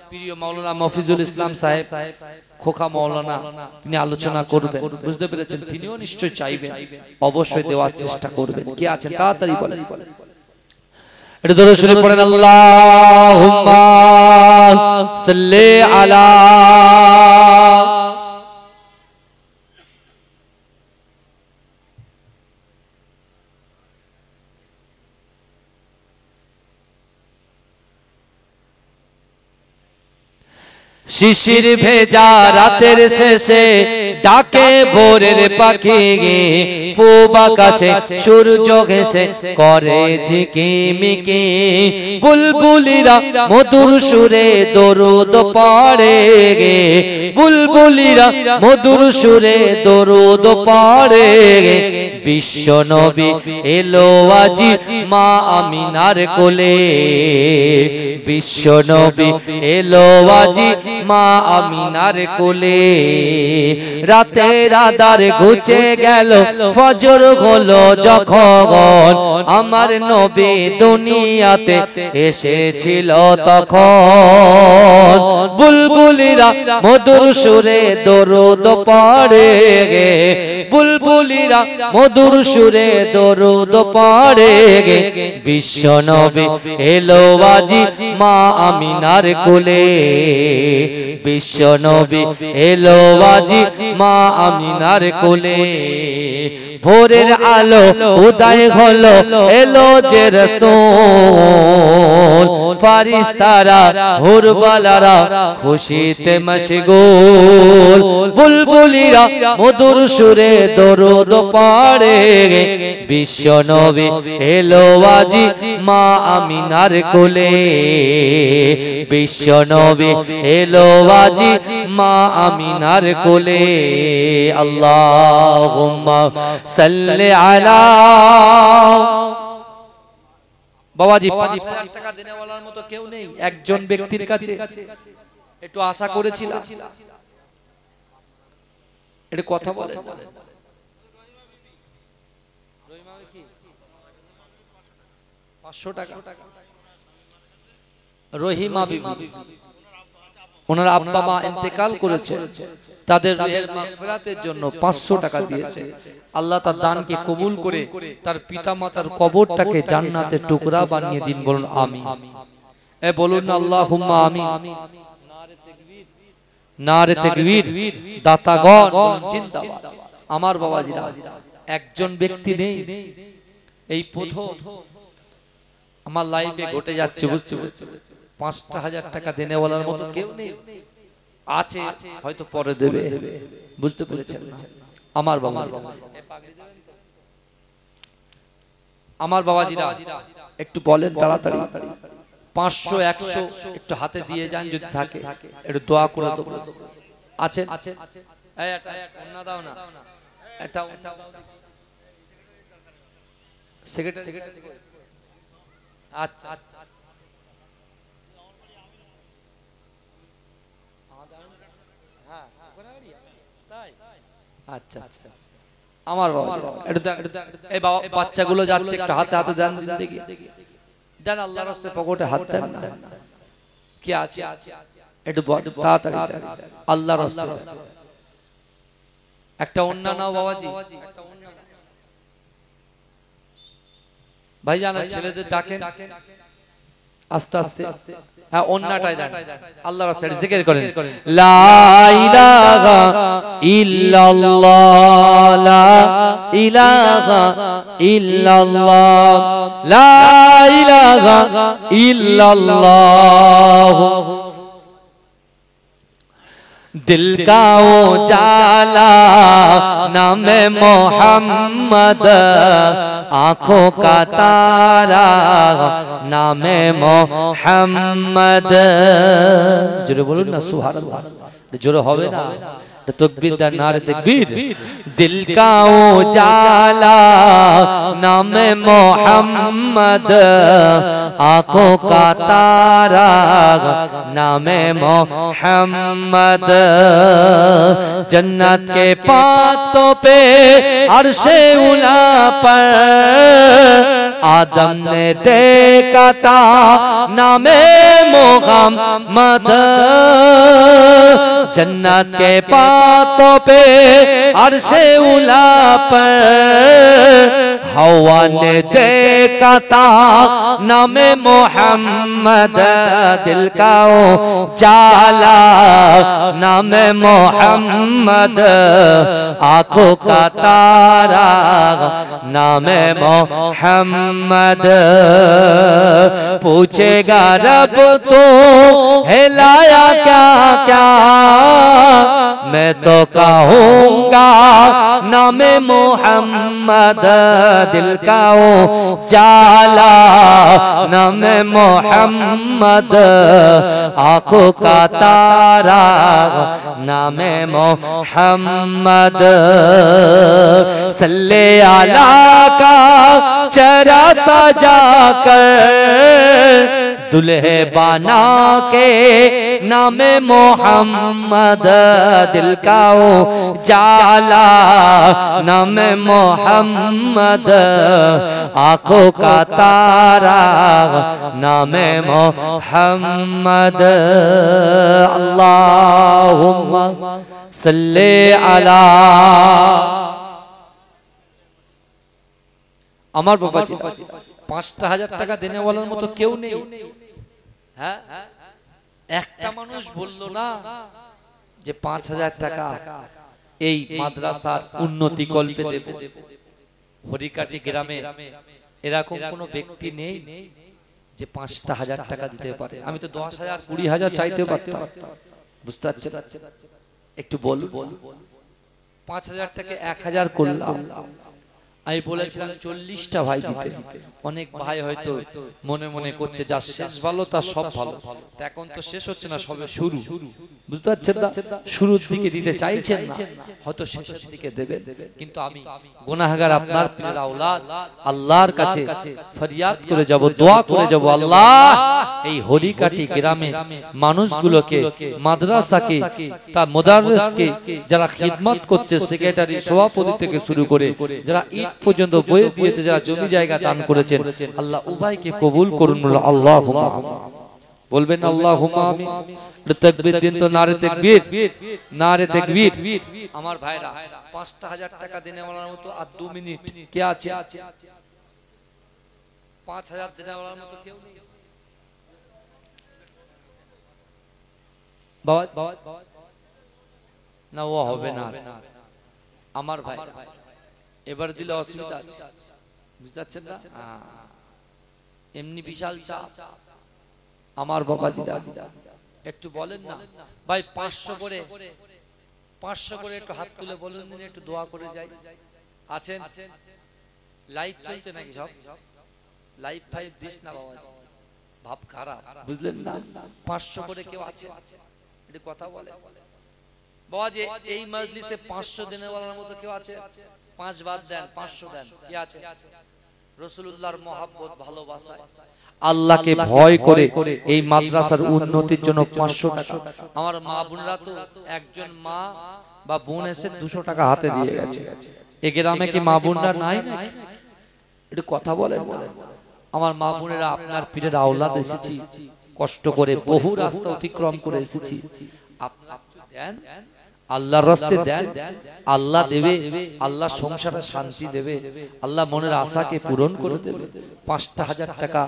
প্রিয় মাওলানা মফিজুল ইসলাম সাহেব, খোকা মাওলানা, তিনি আলোচনা করবেন, বুঝতে পেরেছেন? তিনিও নিশ্চয় চাইবেন, অবশ্যই দেওয়ার চেষ্টা করবেন। কে আছেন? তাড়াতাড়ি বলেন। এটা দরুদ শরীফ পড়েন, আল্লাহুম্মা সাল্লি আলা শিশির ভেজা রাতের শেষে ডাকে ভোরের পাখি গে, পূব আকাশে সূর্য ঘেঁষে করে ঝিকিমিকি, বুলবুলিরা মধুর সুরে দরুদ পড়ে গে, বুলবুলিরা মধুর সুরে দরুদ পড়ে গে। বিশ্ব নবী এলো আজি মা আমিনার কোলে, বিশ্ব নবী এলো আজি মা আমিনার কোলে। রাতের আধার ঘুচে গেল, ফজর হলো যখন, আমার নবী দুনিয়াতে এসেছিল তখন। বুলবুলিরা মধুর সুরে দরুদ পড়ে গে, বুলবুলিরা মধুর সুরে দরুদ পড়ে গে। বিশ্ব নবী এলো আজি মা আমিনার কোলে, বিশ্ব নবী এলো আজি মা আমিনার কোলে। ভোরের আলো উদয় হলো, এলো যে রাসূল, ফারিস্তারা হুরবালারা খুশিতে মশগুল, বুলবুলিরা মধুর সুরে দরুদ পড়ে গে। বিশ্ব নবী এলো আজি মা আমিনার কোলে, বিশ্ব নবী এলো আজি মা আমিনার কোলে। আল্লাহুম্মা সাল্লি আলা। বাবাজি ৫০০০ টাকা দেনেওয়ালার মতো কেউ নেই একজন ব্যক্তির কাছে, একটু আশা করেছিলাম, একটু কথা বলেন। রহিমা কি ৫০০ টাকা? রহিমা বিবি, ওনার আব্বা মা ইন্তেকাল করেছে, তাদের রুহের মাগফিরাতের জন্য ৫০০ টাকা দিয়েছে। আল্লাহ তার দানকে কবুল করে তার পিতামাতার কবরটাকে জান্নাতের টুকরা বানিয়ে দিন, বলুন আমিন। এ বলুন না আল্লাহুম্মা আমিন। নারে তাকবীর, দাতাগণ জিন্দাবাদ। আমার বাবাজিরা, একজন ব্যক্তি নেই, এই প্রথম আমার লাইফে ঘটে যাচ্ছে, বুঝতে পারছি। ৫০০০ টাকা দেনেওয়ালার মতো কেউ নেই, আছে হয়তো পরে দেবে, বুঝতে পেরেছেন না? আমার বাবা, আমার বাবাজিরা একটু বলেন তাড়াতাড়ি, ৫০০ ১০০ একটু হাতে দিয়ে যান, যদি থাকে একটু দোয়া করে দেবো। আছেন? দাও না, এটা সেক্রেটারি। আচ্ছা আচ্ছা আচ্ছা, আমার বাবা এই বাচ্চাগুলো যাচ্ছে, একটু হাতে হাতে দেন, দেখি দেন, আল্লাহর রাস্তায় পকেটে হাত দেন না, কি আছে একটু তাড়াতাড়ি আল্লাহর রাস্তায়। একটা ওন্না নাও বাবাজি, ভাই জানা ছেলেদের ডাকেন আস্তে আস্তে। হ্যাঁ, ওন্নাটাই দেন, আল্লাহর রাস্তায় জিকির করেন, লা ইলাহা ইল্লাল্লাহ, লা ইলাহা ইল্লাল্লাহ, লা ইলাহা ইল্লাল্লাহ। दिल का उजाला नामे मोहम्मद, आंखों का तारा नामे मोहम्मद। जोरे बोलूं ना सुभान अल्लाह, जोरे होवे ना तकबीर, नारे तकबीर। दिल का उजाला नामे मोहम्मद, आंखों का तारा नामे मोहम्मद। जन्नत के पातों पे अर्शे उला पर आदम ने देखा था नामे मोहम्मद। जन्नत के पातों पे अर्शे उला पर हवा ने देखा था नामे मोहम्मद दिल का उजाला नामे मोहम्मद आंखों का तारा नामे मोहम्मद पूछेगा रब तो हिलाया क्या क्या मैं तो कहूँगा नामे मोहम्मद दिल का उजाला नामे मोहम्मद आंखों का तारा नामे मोहम्मद सल्ले आला का चेहरा सजा कर दुल्हे बना के नामे मोहम्मद दिल का उजाला नामे मोहम्मद आंखों का तारा नामे मोहम्मद अल्लाहुम्मा सल्ले अला আমার বাবাজি ৫,০০০ টাকা দেনে বলার মতো কেউ নেই। হ্যাঁ একটা মানুষ বলল না যে ৫,০০০ টাকা এই মাদ্রাসার উন্নতি কল্পে দেব। হরিকাটি গ্রামে এরকম কোন ব্যক্তি নেই যে ৫,০০০ টাকা দিতে পারে। আমি তো ১০,০০০ ২০,০০০ চাইতে পারতাম, বুঝতে পারছেন? একটু বল ৫,০০০ থেকে ১,০০০ করলাম। আমি বলেছিলাম ৪০টা ভাই দিতে। অনেক ভাই হয়তো মনে মনে করছে যা শেষ ভালো তার সব ভালো। এখন তো শেষ হচ্ছে না, সবে শুরু, বুঝতে পারছেন না? শুরুর দিকে দিতে চাইছেন না, হয়তো শেষের দিকে দেবেন। কিন্তু আমি গুনাহগার আপনার প্রিয় আওলাদ আল্লাহর কাছে ফরিয়াদ করে যাব, দোয়া করে যাব, আল্লাহ এই হরিকাটি গ্রামে মানুষগুলোকে, মাদ্রাসাকে, তার মুদাররিসকে, যারা খিদমত করছে, সেক্রেটারি, সভাপতি থেকে শুরু করে যারা ঈদ পর্যন্ত বয়ে দিয়েছে, যারা জমি জায়গা দান করেছেন, আল্লাহ উভয়কে কবুল করুন। আল্লাহুম্মা বলবেন আল্লাহুম্মা আমিন। তাকবীর দিন তো নারে তাকবীর, নারে তাকবীর। আমার ভাইরা ৫,০০০ টাকা দিনে বলার মতো আর 2 মিনিট কে আছে? ৫,০০০ দিনে বলার মতো কেউ নেই বাবা? না ও হবে না আমার ভাই, এবার দিলে অসুবিধা আছে, বুঝতে পারছেন না? এমনি বিশাল চাপ আমার বাবাজিরা, একটু বলেন না ভাই ৫০০ করে একটু হাত তুলে বলুন দিন, একটু দোয়া করে যাই। আছেন? লাইভ চলছে নাকি? সব লাইভ ফাইভ দিস না বাবাজি, ভাব খারাপ, বুঝলেন না? ৫০০ করে কেউ আছে একটু কথা বলে বাবাজি। এই মজলিসে ৫০০ দিনে বলার মতো কেউ আছে? ৫ বাদ দেন, ৫০০ দেন। কি আছে? রাসূলুল্লাহর মহব্বত, ভালোবাসা, আল্লাহকে ভয় করে এই মাদ্রাসার উন্নতির জন্য ৫০০ টাকা। আমার মা বোনরা তো একজন মা বা বোন এসে ২০০ টাকা হাতে দিয়ে গেছে। এই গ্রামে কি মা বোনরা নাই নাকি? একটু কথা বলেন। আমার মা বোনেরা, আপনার পীরের আওলাদ এসেছি, কষ্ট করে বহু রাস্তা অতিক্রম করে এসেছি। আপনারা দেন, আল্লাহর রাস্তায় দেন, আল্লাহ দেবে, আল্লাহ সংসারে শান্তি দেবে, আল্লাহ মনের আশাকে পূরণ করে দেবে। ৫,০০০ টাকা,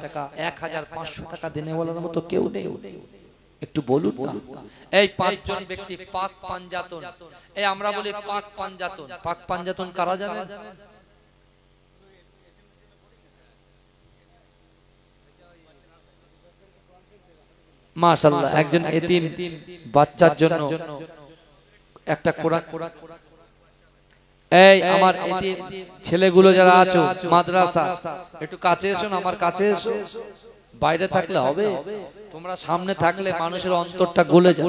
১,৫০০ টাকা দিনে বলার মতো কেউ নেই। একটু বলুন না। এই ৫ জন ব্যক্তি পাক পাঞ্জাতন, এই আমরা বলি পাক পাঞ্জাতন। পাক পাঞ্জাতন কারা জানেন? মাশাআল্লাহ, একজন এতিম বাচ্চার জন্য একটা কোরআন। এই আমার এতিম ছেলেগুলো যারা আছো মাদ্রাসা, একটু কাছে এসো, আমার কাছে এসো। বাইরে থাকলে হবে, তোমরা সামনে থাকলে মানুষের অন্তরটা গলে যায়,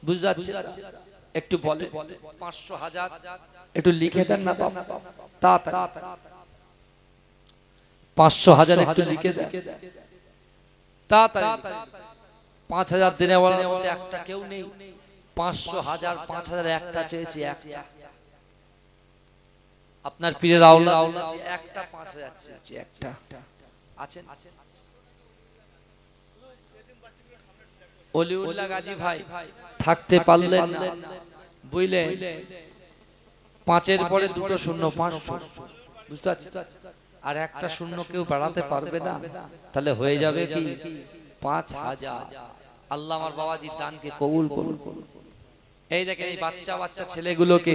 বুঝতে পারছেন? একটু বলে ৫০০, ১০০০ একটু লিখে দেন না বাবা, তাড়াতাড়ি ৫০০, ১০০০ একটু লিখে দেন তাড়াতাড়ি। ৫,০০০ দিনে বলার মতো একটা কেউ নেই। ৫০০, ১০০০, ৫,০০০ একটা চেয়েছি, একটা। আপনার পীরের আওলাদ একটা ৫,০০০ চেয়েছি, একটা। আছেন? ওলিউল্লাহ গাজী ভাই থাকতে পারলেন না, বুঝলে? ৫-এর পরে দুটো শূন্য, ৫০০। বুঝতে পারছেন? আর একটা শূন্য কেউ বাড়াতে পারবে না, তাহলে হয়ে যাবে কি 5000। আল্লাহ আমার বাবাজির দানকে কবুল করুন। এই দেখেন এই বাচ্চা বাচ্চা ছেলেগুলোকে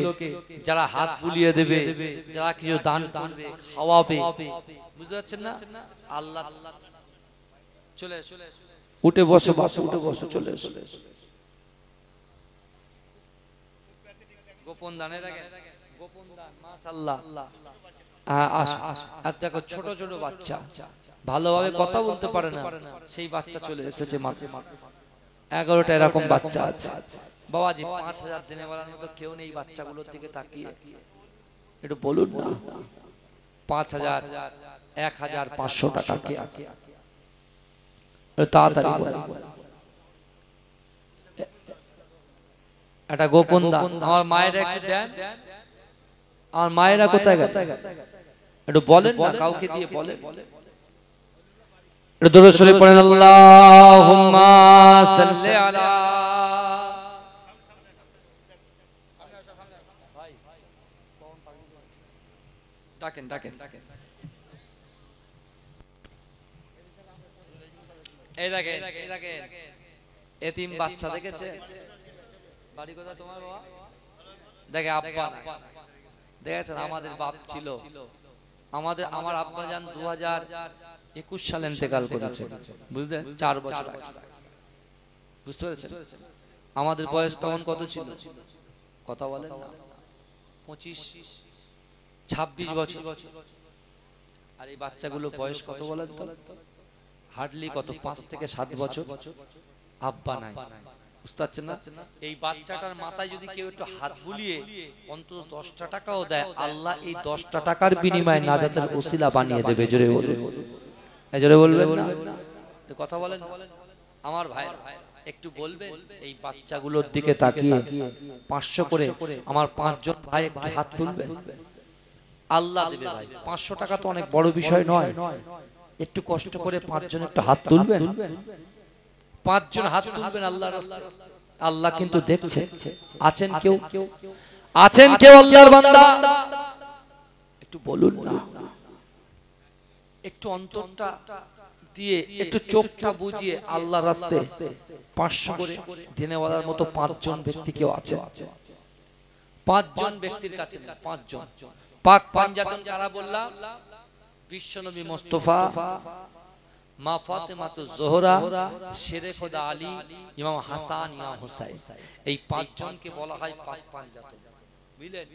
যারা হাত বুলিয়ে দেবে, যারা কিছু দান করবে, খাওয়াবে, বুঝতে পারছেন না? আল্লাহ চলে উঠে বসো বাসো, উঠে বসো, চলে এসো। গোপন দানে দেখেন, গোপন দান মাশাআল্লাহ। দেখো ছোট ছোট বাচ্চা ভালোভাবে কথা বলতে পারে না, সেই বাচ্চা চলে এসেছে মাত্র 11টা এরকম বাচ্চা আছে। বাবাজি 5000 দিনে বলার মতো কেউ নেই বাচ্চাগুলোর দিকে তাকিয়ে একটু বলুন না। 5000 1500 টাকা কে আছে? তাড়াতাড়ি একটা গোপন দান আমার মায়েরা একটু দেন। আমার মায়েরা কোথায় গেল একটু বলেন না, কাউকে দিয়ে বলেন। একটু দরুদ শরীফ পড়েন, আল্লাহুম্মা সাল্লি আলা। ডাকেন ডাকেন ডাকেন। এই দেখেন এই দেখেন এতিম বাচ্চা দেখেছে? বাড়ি কোথায় তোমার বাবা? দেখে আব্বা দেখেছেন? আমাদের বাপ ছিল, আমার আব্বা জান 2021 সালে ইন্তেকাল করেছে, বুঝলেন? 4 বছর আগে, বুঝতে পেরেছেন? আমাদের বয়স তখন কত ছিল? কথা বলেন না, 25-26 বছর। আর এই বাচ্চাগুলো বয়স কত বলেন তো? হার্ডলি কত 5 থেকে 7 বছর। আব্বা নাই, বুঝতে পারছেন না? এই বাচ্চাটার মাথায় যদি কেউ একটু হাত বুলিয়ে অন্তত 10টা টাকাও দেয়, আল্লাহ এই 10টা টাকার বিনিময়ে নাজাতের ওসিলা বানিয়ে দেবে। জোরে বলবেন, জোরে বলবেন না? কথা বলেন আমার ভাই, একটু বলবেন এই বাচ্চাগুলোর দিকে তাকিয়ে 500 করে আমার 5 জন ভাই একটু হাত তুলবেন, আল্লাহ দেবে ভাই। 500 টাকা তো অনেক বড় বিষয় নয়, একটু কষ্ট করে 5 জন একটু হাত তুলবেন। 5 জন হাত তুলবেন আল্লাহর রাস্তায়, আল্লাহ কিন্তু দেখছে। আছেন কেউ? আছেন কেউ আল্লাহর বান্দা? একটু বলুন না, একটু অন্তরটা দিয়ে একটু চোখটা বুজিয়ে আল্লাহর রাস্তায় 500 করে দিনে বলার মতো 5 জন ব্যক্তি কেউ আছে? 5 জন ব্যক্তির কাছে 5 জন পাক পাঞ্জাতন যারা বললাম, বিশ্বনবী মুস্তাফা, মা ফাতেমাতুজ জোহরা, শেরে খোদা আলী, ইমাম হাসান, ইমাম হুসাইন, এই 5 জনকে বলা হয় পাক পাঞ্জাতন, বুঝলেন?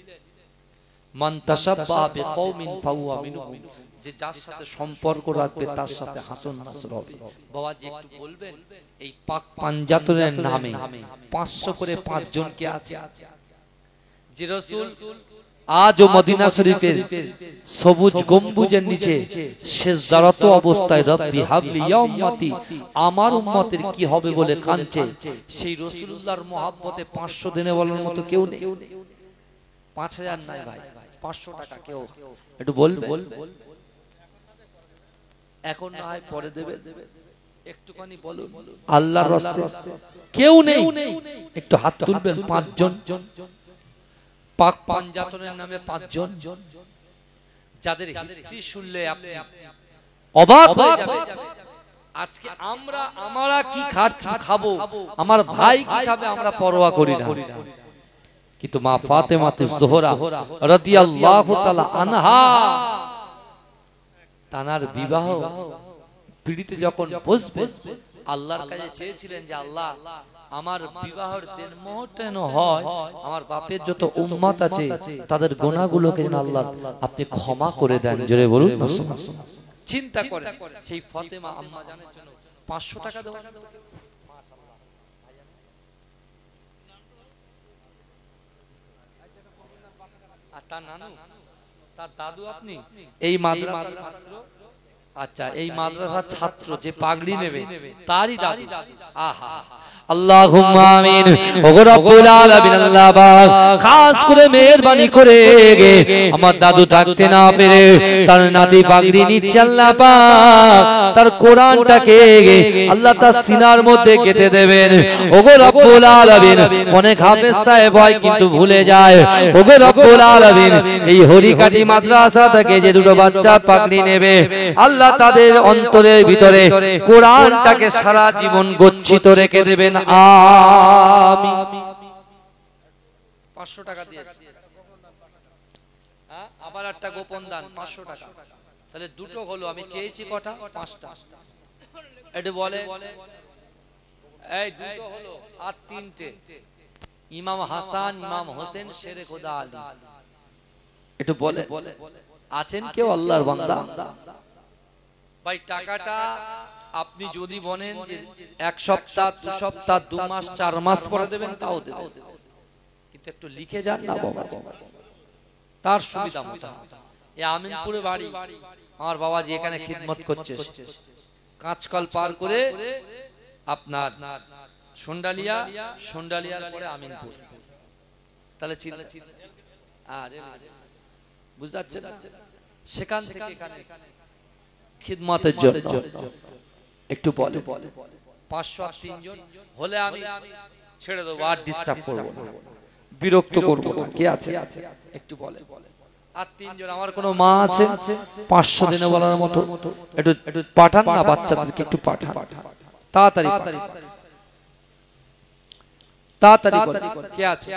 মান তাশাব্বাহা বিকওমিন ফাহুয়া মিনহুম, যে যার সাথে সম্পর্ক রাখবে তার সাথে হাসন নাসর হবে। বাবাজি একটু বলবেন এই পাক পাঞ্জাতনের নামে 500 করে 5 জন কে আছে? যে রাসূল আজও মদিনা শরীফের সবুজ গম্বুজের নিচে সিজদারত অবস্থায় রব্বি হাবলি ইয়া উম্মতি, আমার উম্মতের কি হবে বলে কাঁদছে, সেই রাসূলুল্লাহর মহব্বতে 500 দিনে বলার মতো কেউ নেই। 5000 নাই ভাই, 500 টাকা কেউ একটু বলবে? এখন না হয় পরে দেবে, একটুখানি বলুন আল্লাহর রাস্তায় কেউ নেই, একটু হাত তুলবেন 5 জন। পাক পাঞ্জাতনের নামে 5 জন, যাদের হিস্ট্রি শুনলে আপনি অবাক হয়ে যাবেন। আজকে আমরা কি খাবো, আমার ভাই কি খাবে আমরা পরোয়া করি না, কিন্তু মা ফাতেমাতুজ জোহরা রাদিয়াল্লাহু তাআলা আনহা তানার বিবাহ পিড়িতে যখন বসবে আল্লাহর কাছে চেয়েছিলেন যে আল্লাহ আমার বিবাহের দিন মুহূর্তেন হয়, আমার বাপের যত উম্মত আছে তাদের গুনাহগুলোকে যেন আল্লাহ আপনি ক্ষমা করে দেন। জোরে বলুন। চিন্তা করে সেই ফাতেমা আম্মা জানের জন্য 500 টাকা দেওয়া, মাশাআল্লাহ। আর তার নানু, তার দাদু, আপনি এই মাদ্রাসার ছাত্র, আচ্ছা, এই মাদ্রাসার ছাত্র যে পাগড়ি নেবে তারই দাদু। আহা, আল্লাহুম্মা আমিন। ওগো রব্বুল আলামিন, আল্লাহ পাক খাস করে মেহেরবানি করে আমার দাদু থাকতে না পেরে তার নাতি পাগড়ি নিচ্ছে আল্লাহ পাক, তার কোরআনটাকে আল্লাহ তার সিনার মধ্যে গেঁথে দেবেন। ওগো রব্বুল আলামিন, অনেক হাফেজ সাহেব হয় কিন্তু ভুলে যায়। ওগো রব্বুল আলামিন, এই হরিকাটি মাদ্রাসা থেকে যে দুটো বাচ্চা পাগড়ি নেবে আল্লাহ তাদের অন্তরের ভিতরে কোরআনটাকে সারা জীবন গচ্ছিত রেখে দেবেন। আমিন। 500 টাকা দিয়েছি, আবার একটা গোপন দান 500 টাকা, তাহলে দুটো হলো। আমি চেয়েছি কটা? 5টা। একটু বলে, এই দুটো হলো আর 3টে। ইমাম হাসান, ইমাম হোসেন, শেরে খোদা আলী। একটু বলে, আছেন কেউ আল্লাহর বান্দা? ভাই টাকাটা আপনি যদি বলেন যে 1 সপ্তাহ, 2 সপ্তাহ, 2 মাস, 4 মাস পরে দেবেন তাও দেবেন, কিন্তু একটু লিখে যান না বাবা, তার সুবিধা মতো। এই আমিনপুরে বাড়ি আমার বাবাজি, এখানে খিদমত করছে। কাঁচকল পার করে আপনার সন্ডালিয়া, সন্ডালিয়ার পরে আমিনপুর, তাহলে আরে বুঝতে পারছেন? সেখান থেকে এখানে খিদমতের জন্য একটু বলে 500 আর 3 জন হলে আমি ছেড়ে দেবো, আর ডিস্টার্ব করবো না, বিরক্ত করবো না। কে আছে একটু বলে। আর 3 জন আমার কোনো মা আছে 500 দিনে বলার মতো, একটু পাঠান না বাচ্চাদেরকে, একটু পাঠান তাড়াতাড়ি তাড়াতাড়ি। কে আছে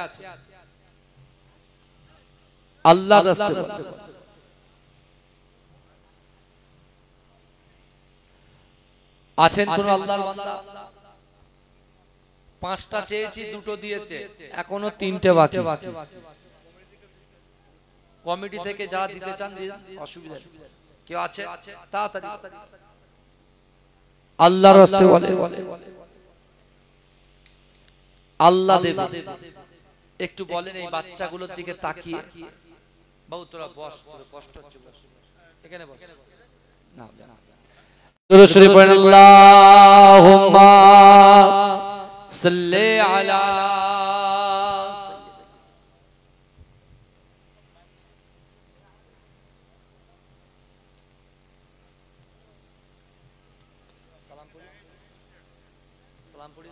আল্লাহর রাস্তায় আছেন কোন আল্লাহর বান্দা? 5টা চেয়েছি, 2টো দিয়েছে, এখনো 3টে বাকি। কমিটি থেকে যারা দিতে চান দিন, অসুবিধা নেই। কেউ আছে? তাড়াতাড়ি আল্লাহর রাস্তায় বলে, আল্লাহ দেবে। একটু বলেন এই বাচ্চাগুলোর দিকে তাকিয়ে। বাবু তোরা বস, কষ্ট হচ্ছে, এখানে বস না। দুরূদ শরীফ পড়েন, আল্লাহুম্মা সাল্লি আলা। সালাম পড়ি,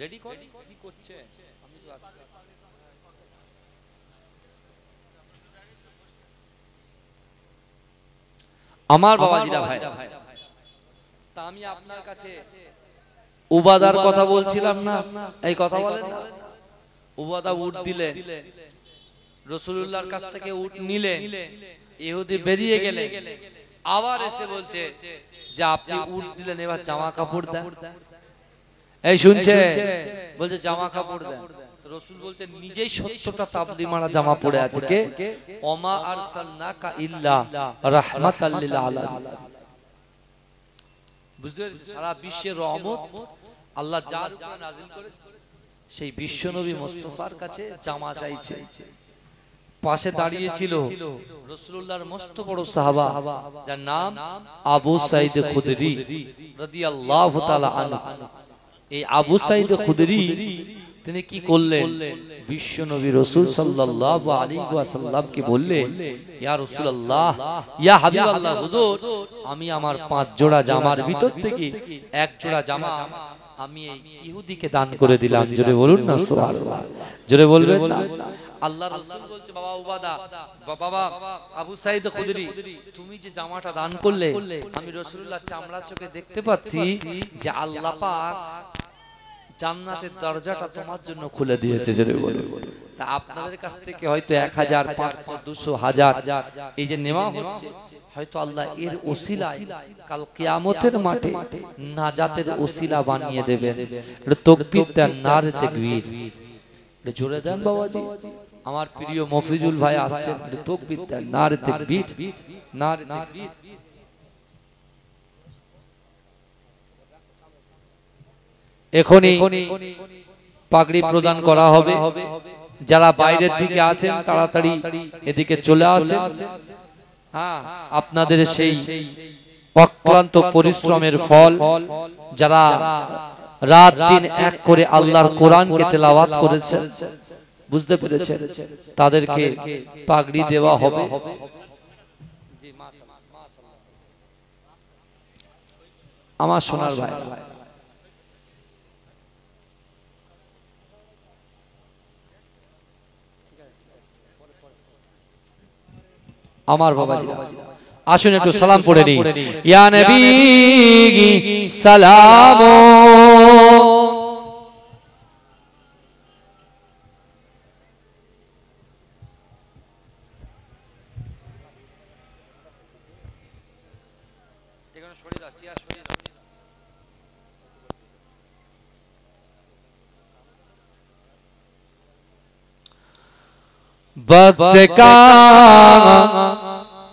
রেডি কর, কি করছে? আমি তো আমার বাবাজিরা ভাই, তা আমি আপনার কাছে উবাদার কথা বলছিলাম না, এই কথা বলেন না। উবাদা উট দিলে, রাসূলুল্লাহর কাছ থেকে উট নিলে, ইহুদি বেরিয়ে গেলে আবার এসে বলছে যে আপনি উট দিলেন, এবার জামা কাপড় দেন। এই শুনছে, বলছে জামা কাপড় দেন। রাসূল বলছে নিজেই 70টা তাবলি মারা জামা পড়ে আছে। কে? ওমা আরসালনাকা ইল্লা রাহমাতাল লিল আলামিন। বুঝতে পেরেছেন? সারা বিশ্বের রহমত আল্লাহ যার উপরে নাযিল করেছে, সেই বিশ্ব নবী মুস্তাফার কাছে জামা চাইছে। পাশে দাঁড়িয়ে ছিল রাসূলুল্লাহর মস্ত বড় সাহাবা, যার নাম আবু সাঈদ খুদরি রাদিয়াল্লাহু তাআলা আনহু। এই আবু সাঈদ খুদরি তিনি কি করলেন? বিশ্ব নবী রাসূল সাল্লাল্লাহু আলাইহি ওয়াসাল্লামকে বললেন, ইয়া রাসূলুল্লাহ, ইয়া হাবিবাল্লাহ, হুজুর, আমি আমার 5 জোড়া জামার ভিতর থেকে 1 জোড়া জামা আমি এই ইহুদিকে দান করে দিলাম। জোরে বলুন না সুবহানাল্লাহ, জোরে বলবেন না। আল্লাহর রাসূল বলছে, বাবা উবাদা, বাবা আবু সাঈদ খুদরি, তুমি যে জামাটা দান করলে, আমি রাসূলুল্লাহ চামড়া চোখে দেখতে পাচ্ছি যে আল্লাহ পাক জান্নাতের দরজাটা তোমার জন্য খুলে দিয়েছে। জোরে বলুন। তা আপনাদের কাছ থেকে হয়তো 1000, 500, 200, 1000 এই যে নেওয়া হচ্ছে, হয়তো আল্লাহ এর ওসিলায় কাল কিয়ামতের মাঠে নাজাতের ওসিলা বানিয়ে দেবেন। এটা তাকবীর দেন, নারে তাকবীর, এটা জোরে দেন বাবাজি। আমার প্রিয় মফিজুল ভাই আসছেন, এটা তাকবীর দেন, নারে তাকবীর, নারে তাকবীর। এখনই পাগড়ি প্রদান করা হবে। যারা বাইরের দিকে আছেন তাড়াতাড়ি এদিকে চলে আসেন। হ্যাঁ, আপনাদের সেই অক্লান্ত পরিশ্রমের ফল, যারা রাত দিন এক করে আল্লাহর কোরআনকে তেলাওয়াত করেছেন, বুঝতে পেরেছেন, তাদেরকে পাগড়ি দেওয়া হবে। আমার সোনার ভাই, আমার বাবাজি, আসুন একটু সালাম পড়ে নিই। ইয়া নবী সালাম, वक्त का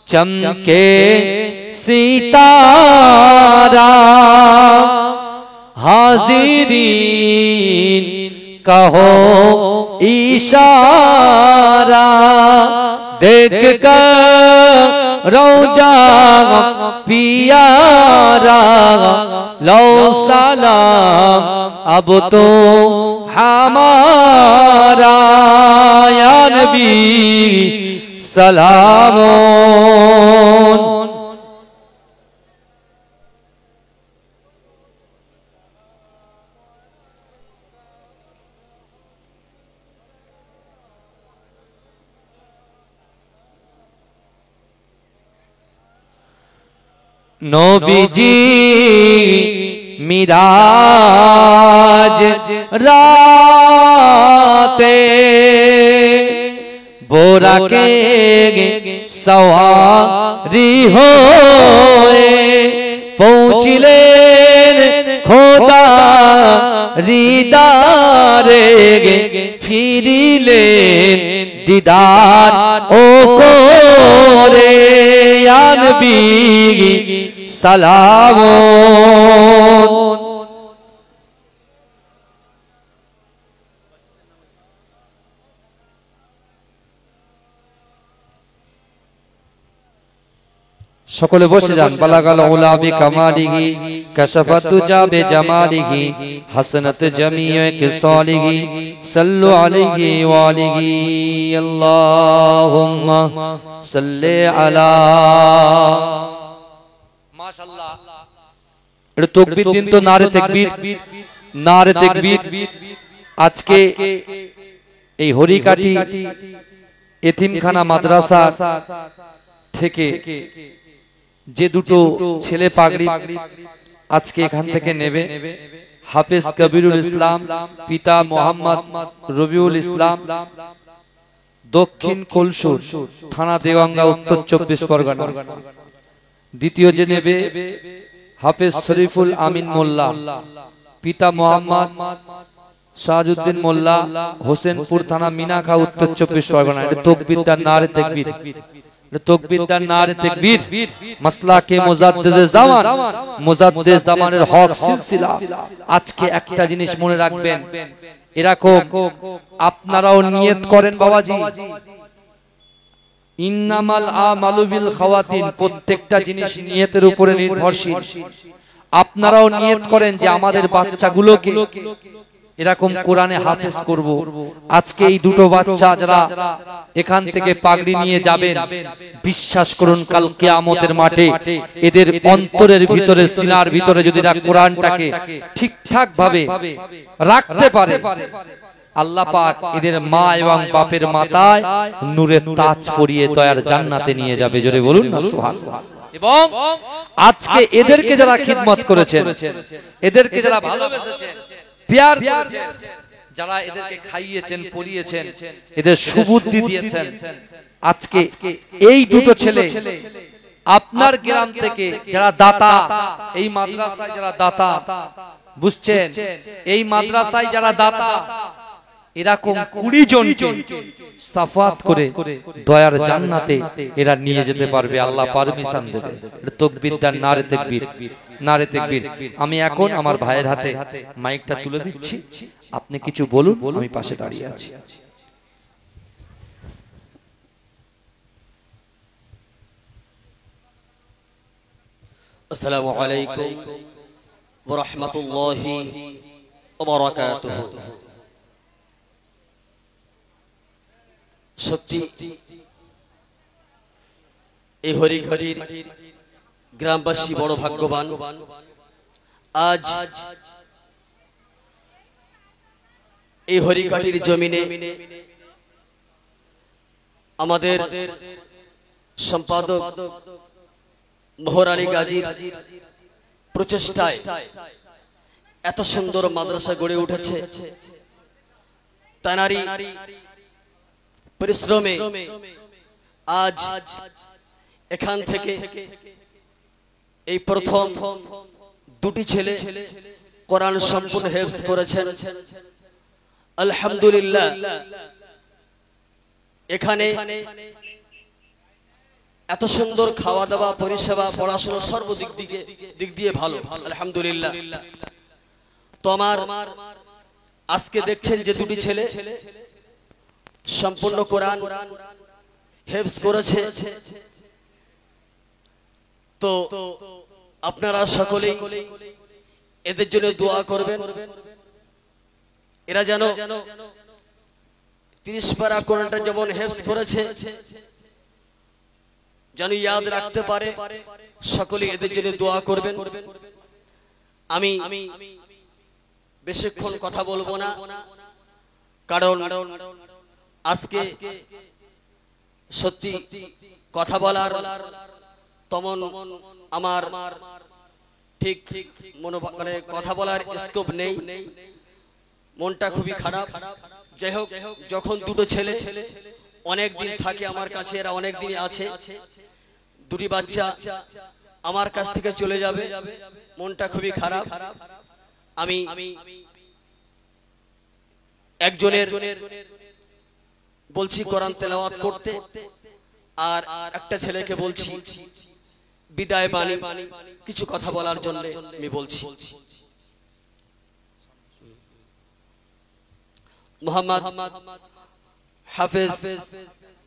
चमके सितारा, हाजिरीन कहो इशारा, देख कर रौजा पियारा, लो सलाम अब तो हमारा, या नबी सलाम। नबीजी मिराज राते बोरा के सवारी होए, पहुँचिलेन खोदा रिदारे, फिरिलेन दीदार ओ कोरे, या नबी सलाम। সকলে বসে যান। বালাগাল উলা বিকামালিহি, কাশাফাত তুজা বিজামালিহি, হাসানাত জামিউ কিসালিহি, সাল্লু আলাইহি ওয়া আলিহি, আল্লাহুম্মা সাল্লি আলা। মাশাআল্লাহ, এটা তাকবীর দিন তো, নারে তাকবীর, নারে তাকবীর। আজকে এই হরিকাটি এতিমখানা মাদ্রাসা থেকে যে দুটো ছেলে পাগড়ি আজকে এখান থেকে নেবে, হাফেজ কবিরুল ইসলাম, পিতা মোহাম্মদ রবিউল ইসলাম, দক্ষিণ কলসুর থানা দেওয়াঙ্গা, উত্তর 24 পরগনা। দ্বিতীয় যে নেবে হাফেজ শরীফুল আমিন মোল্লা, পিতা মোহাম্মদ শাহজুদ্দিন মোল্লা, হোসেনপুর থানা মিনাখা, উত্তর 24 পরগনা। এটা তাকবীর দান, নারে তাকবীর, তাকবীর দান, নারে তাকবীর। মাসলাকে মুজাদ্দিদে জামান, মুজাদ্দিদে জামানের হক সিলসিলা। আজকে একটা জিনিস মনে রাখবেন, এরকম আপনারাও নিয়ত করেন বাবাজি, ইন্নামাল আমালু বিল খাওয়াতিন, প্রত্যেকটা জিনিস নিয়তের উপরে নির্ভরশীল। আপনারাও নিয়ত করেন যে আমাদের বাচ্চাগুলোকে এরকম কোরআনে হাফেজ করব। আজকে এই দুটো বাচ্চা যারা এখান থেকে পাগড়ি নিয়ে যাবেন, বিশ্বাস করুন কাল কিয়ামতের মাঠে এদের অন্তরের ভিতরে, সিনার ভিতরে যদি এরা কোরআনটাকে ঠিকঠাক ভাবে রাখতে পারে, আল্লাহ পাক এদের মা এবং বাপের মাথায় নূরের তাজ পরিয়ে দয়ার জান্নাতে নিয়ে যাবে। জোরে বলুন না সুবহানাল্লাহ। এবং আজকে এদেরকে যারা খিদমত করেছেন, এদেরকে যারা ভালোবেসেছেন, প্যার করেছেন, যারা এদেরকে খাইয়েছেন, পরিয়েছেন, এদের সুবুদ্ধি দিয়েছেন, আজকে এই দুটো ছেলে আপনার গ্রাম থেকে যারা দাতা, এই মাদ্রাসায় যারা দাতা, বুঝছেন, এই মাদ্রাসায় যারা দাতা, এরকম 20 জনকে সাফাত করে দয়ার জান্নাতে এরা নিয়ে যেতে পারবে, আল্লাহ পারমিশন দেবে। তাকবীর দান, নারে তাকবীর, নারে তাকবীর। আমি এখন আমার ভাইয়ের হাতে মাইকটা তুলে দিচ্ছি, আপনি কিছু বলুন, আমি পাশে দাঁড়িয়ে আছি। আসসালামু আলাইকুম ওয়া রাহমাতুল্লাহি ওয়া বারাকাতুহু। সত্যি এই হরিঘড়ির গ্রামবাসী বড় ভাগ্যবান। আজ এই হরিঘাটির জমিনে আমাদের সম্পাদক মোহর আলী গাজীর প্রচেষ্টায় এত সুন্দর মাদ্রাসা গড়ে উঠেছে। তানারি পরিশ্রমে আজ এখান থেকে এই প্রথম দুটি ছেলে কোরআন সম্পূর্ণ হেফজ করেছেন। আলহামদুলিল্লাহ। এখানে এত সুন্দর খাওয়া দাওয়া, পরিষেবা, পড়াশোনা সর্বদিক দিক দিয়ে ভালো, আলহামদুলিল্লাহ। তো আমার আজকে দেখছেন যে দুটি ছেলে সম্পূর্ণ কোরআন হেফজ করেছে। তো আপনারা সকলেই এদের জন্য দোয়া করবেন। এরা যেন 30 পারা কোরআনটা যেমন হেফজ করেছে যেন ইয়াদ রাখতে পারে। সকলেই এদের জন্য দোয়া করবেন। আমি বেশিক্ষণ কথা বলবো না, কারণ আজকে সত্যি কথা বলার তেমন আমার ঠিক মানে কথা বলার স্কোপ নেই। মনটা খুবই খারাপ। যাই হোক, যখন দুটো ছেলে অনেক দিন থাকে আমার কাছে, এরা অনেক দিন আছে, দুটি বাচ্চা আমার কাছ থেকে চলে যাবে, মনটা খুবই খারাপ। আমি একজনের বলছি কোরআন তেলাওয়াত করতে, আর একটা ছেলেকে বলছি বিদায় বাণী কিছু কথা বলার জন্য আমি বলছি। মোহাম্মদ হাফেজ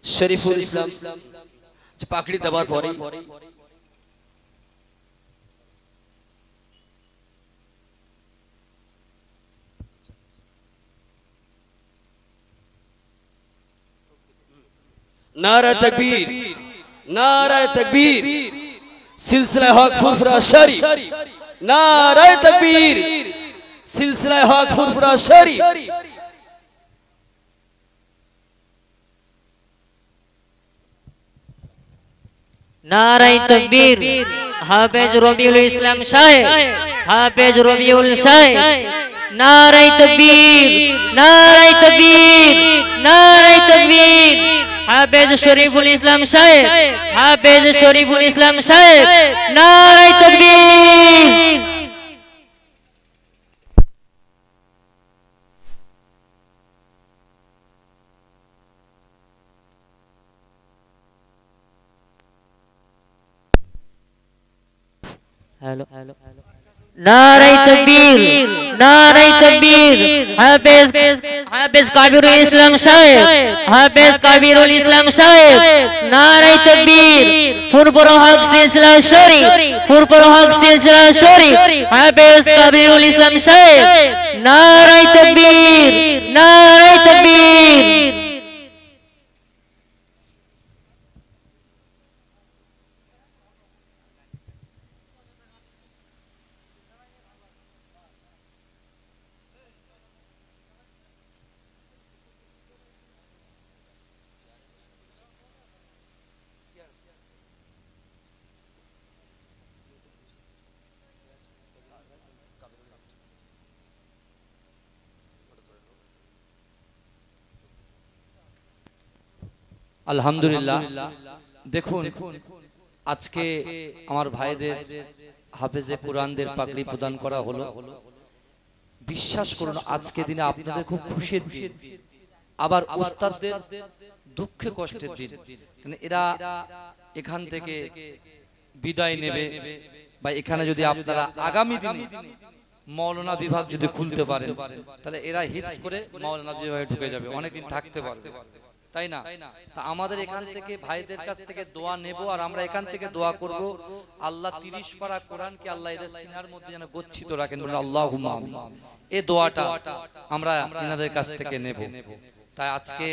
শরীফুল ইসলাম পাকড়ি দেওয়ার পরে नारा तकबीर, नारा तकबीर, सिलसिला हक फुरफुरा शरी, नारा तकबीर, सिलसिला हक फुरफुरा शरी। नाराय तकबीर, हाफिज रबिउल इस्लाम साहेब, हाफिज रबिउल साहेब। नाराय तकबीर, नाराय तकबीर, नाराय तकबीर। हाफिज शरीफुल इस्लाम साहेब, हाफिज शरीफुल इस्लाम साहेब। नाराय तकबीर। हेलो हेलो नाराय तकबीर, नाराय तकबीर। हाफिज काबिरुल इस्लाम साहेब, हाफिज काबिरुल इस्लाम साहेब। नाराय तकबीर। फुरफुरा हक सिलसिला शरी, फुरफुरा हक सिलसिला शरी। हाफिज काबिरुल इस्लाम साहेब। नाराय तकबीर, नाराय तकबीर। আলহামদুলিল্লাহ। দেখুন, আজকে আমার ভাইদের হাফেজে কোরআনদের পাগড়ি প্রদান করা হলো। বিশ্বাস করুন আজকে দিনে আপনাদের খুব খুশির দিন, আবার উস্তাদদের দুঃখে কষ্টের দিন। কারণ এরা এখান থেকে বিদায় নেবে, বা এখানে যদি আপনারা আগামী দিনে মৌলানা বিভাগ যদি খুলতে পারেন, তাহলে এরা হিফজ করে মৌলানা বিভাগে ঢুকে যাবে, অনেকদিন থাকতে পারবে। তাই না? তা আমাদের এখান থেকে ভাইদের কাছ থেকে দোয়া নেব, আর আমরা এখান থেকে দোয়া করব আল্লাহ 30 পারা কোরআনকে আল্লাহ এদের সিনার মধ্যে যেন গচ্ছিত রাখেন, বলে আল্লাহুম্মা আমিন। এই দোয়াটা আমরা এনাদের কাছ থেকে নেব। তাই আজকে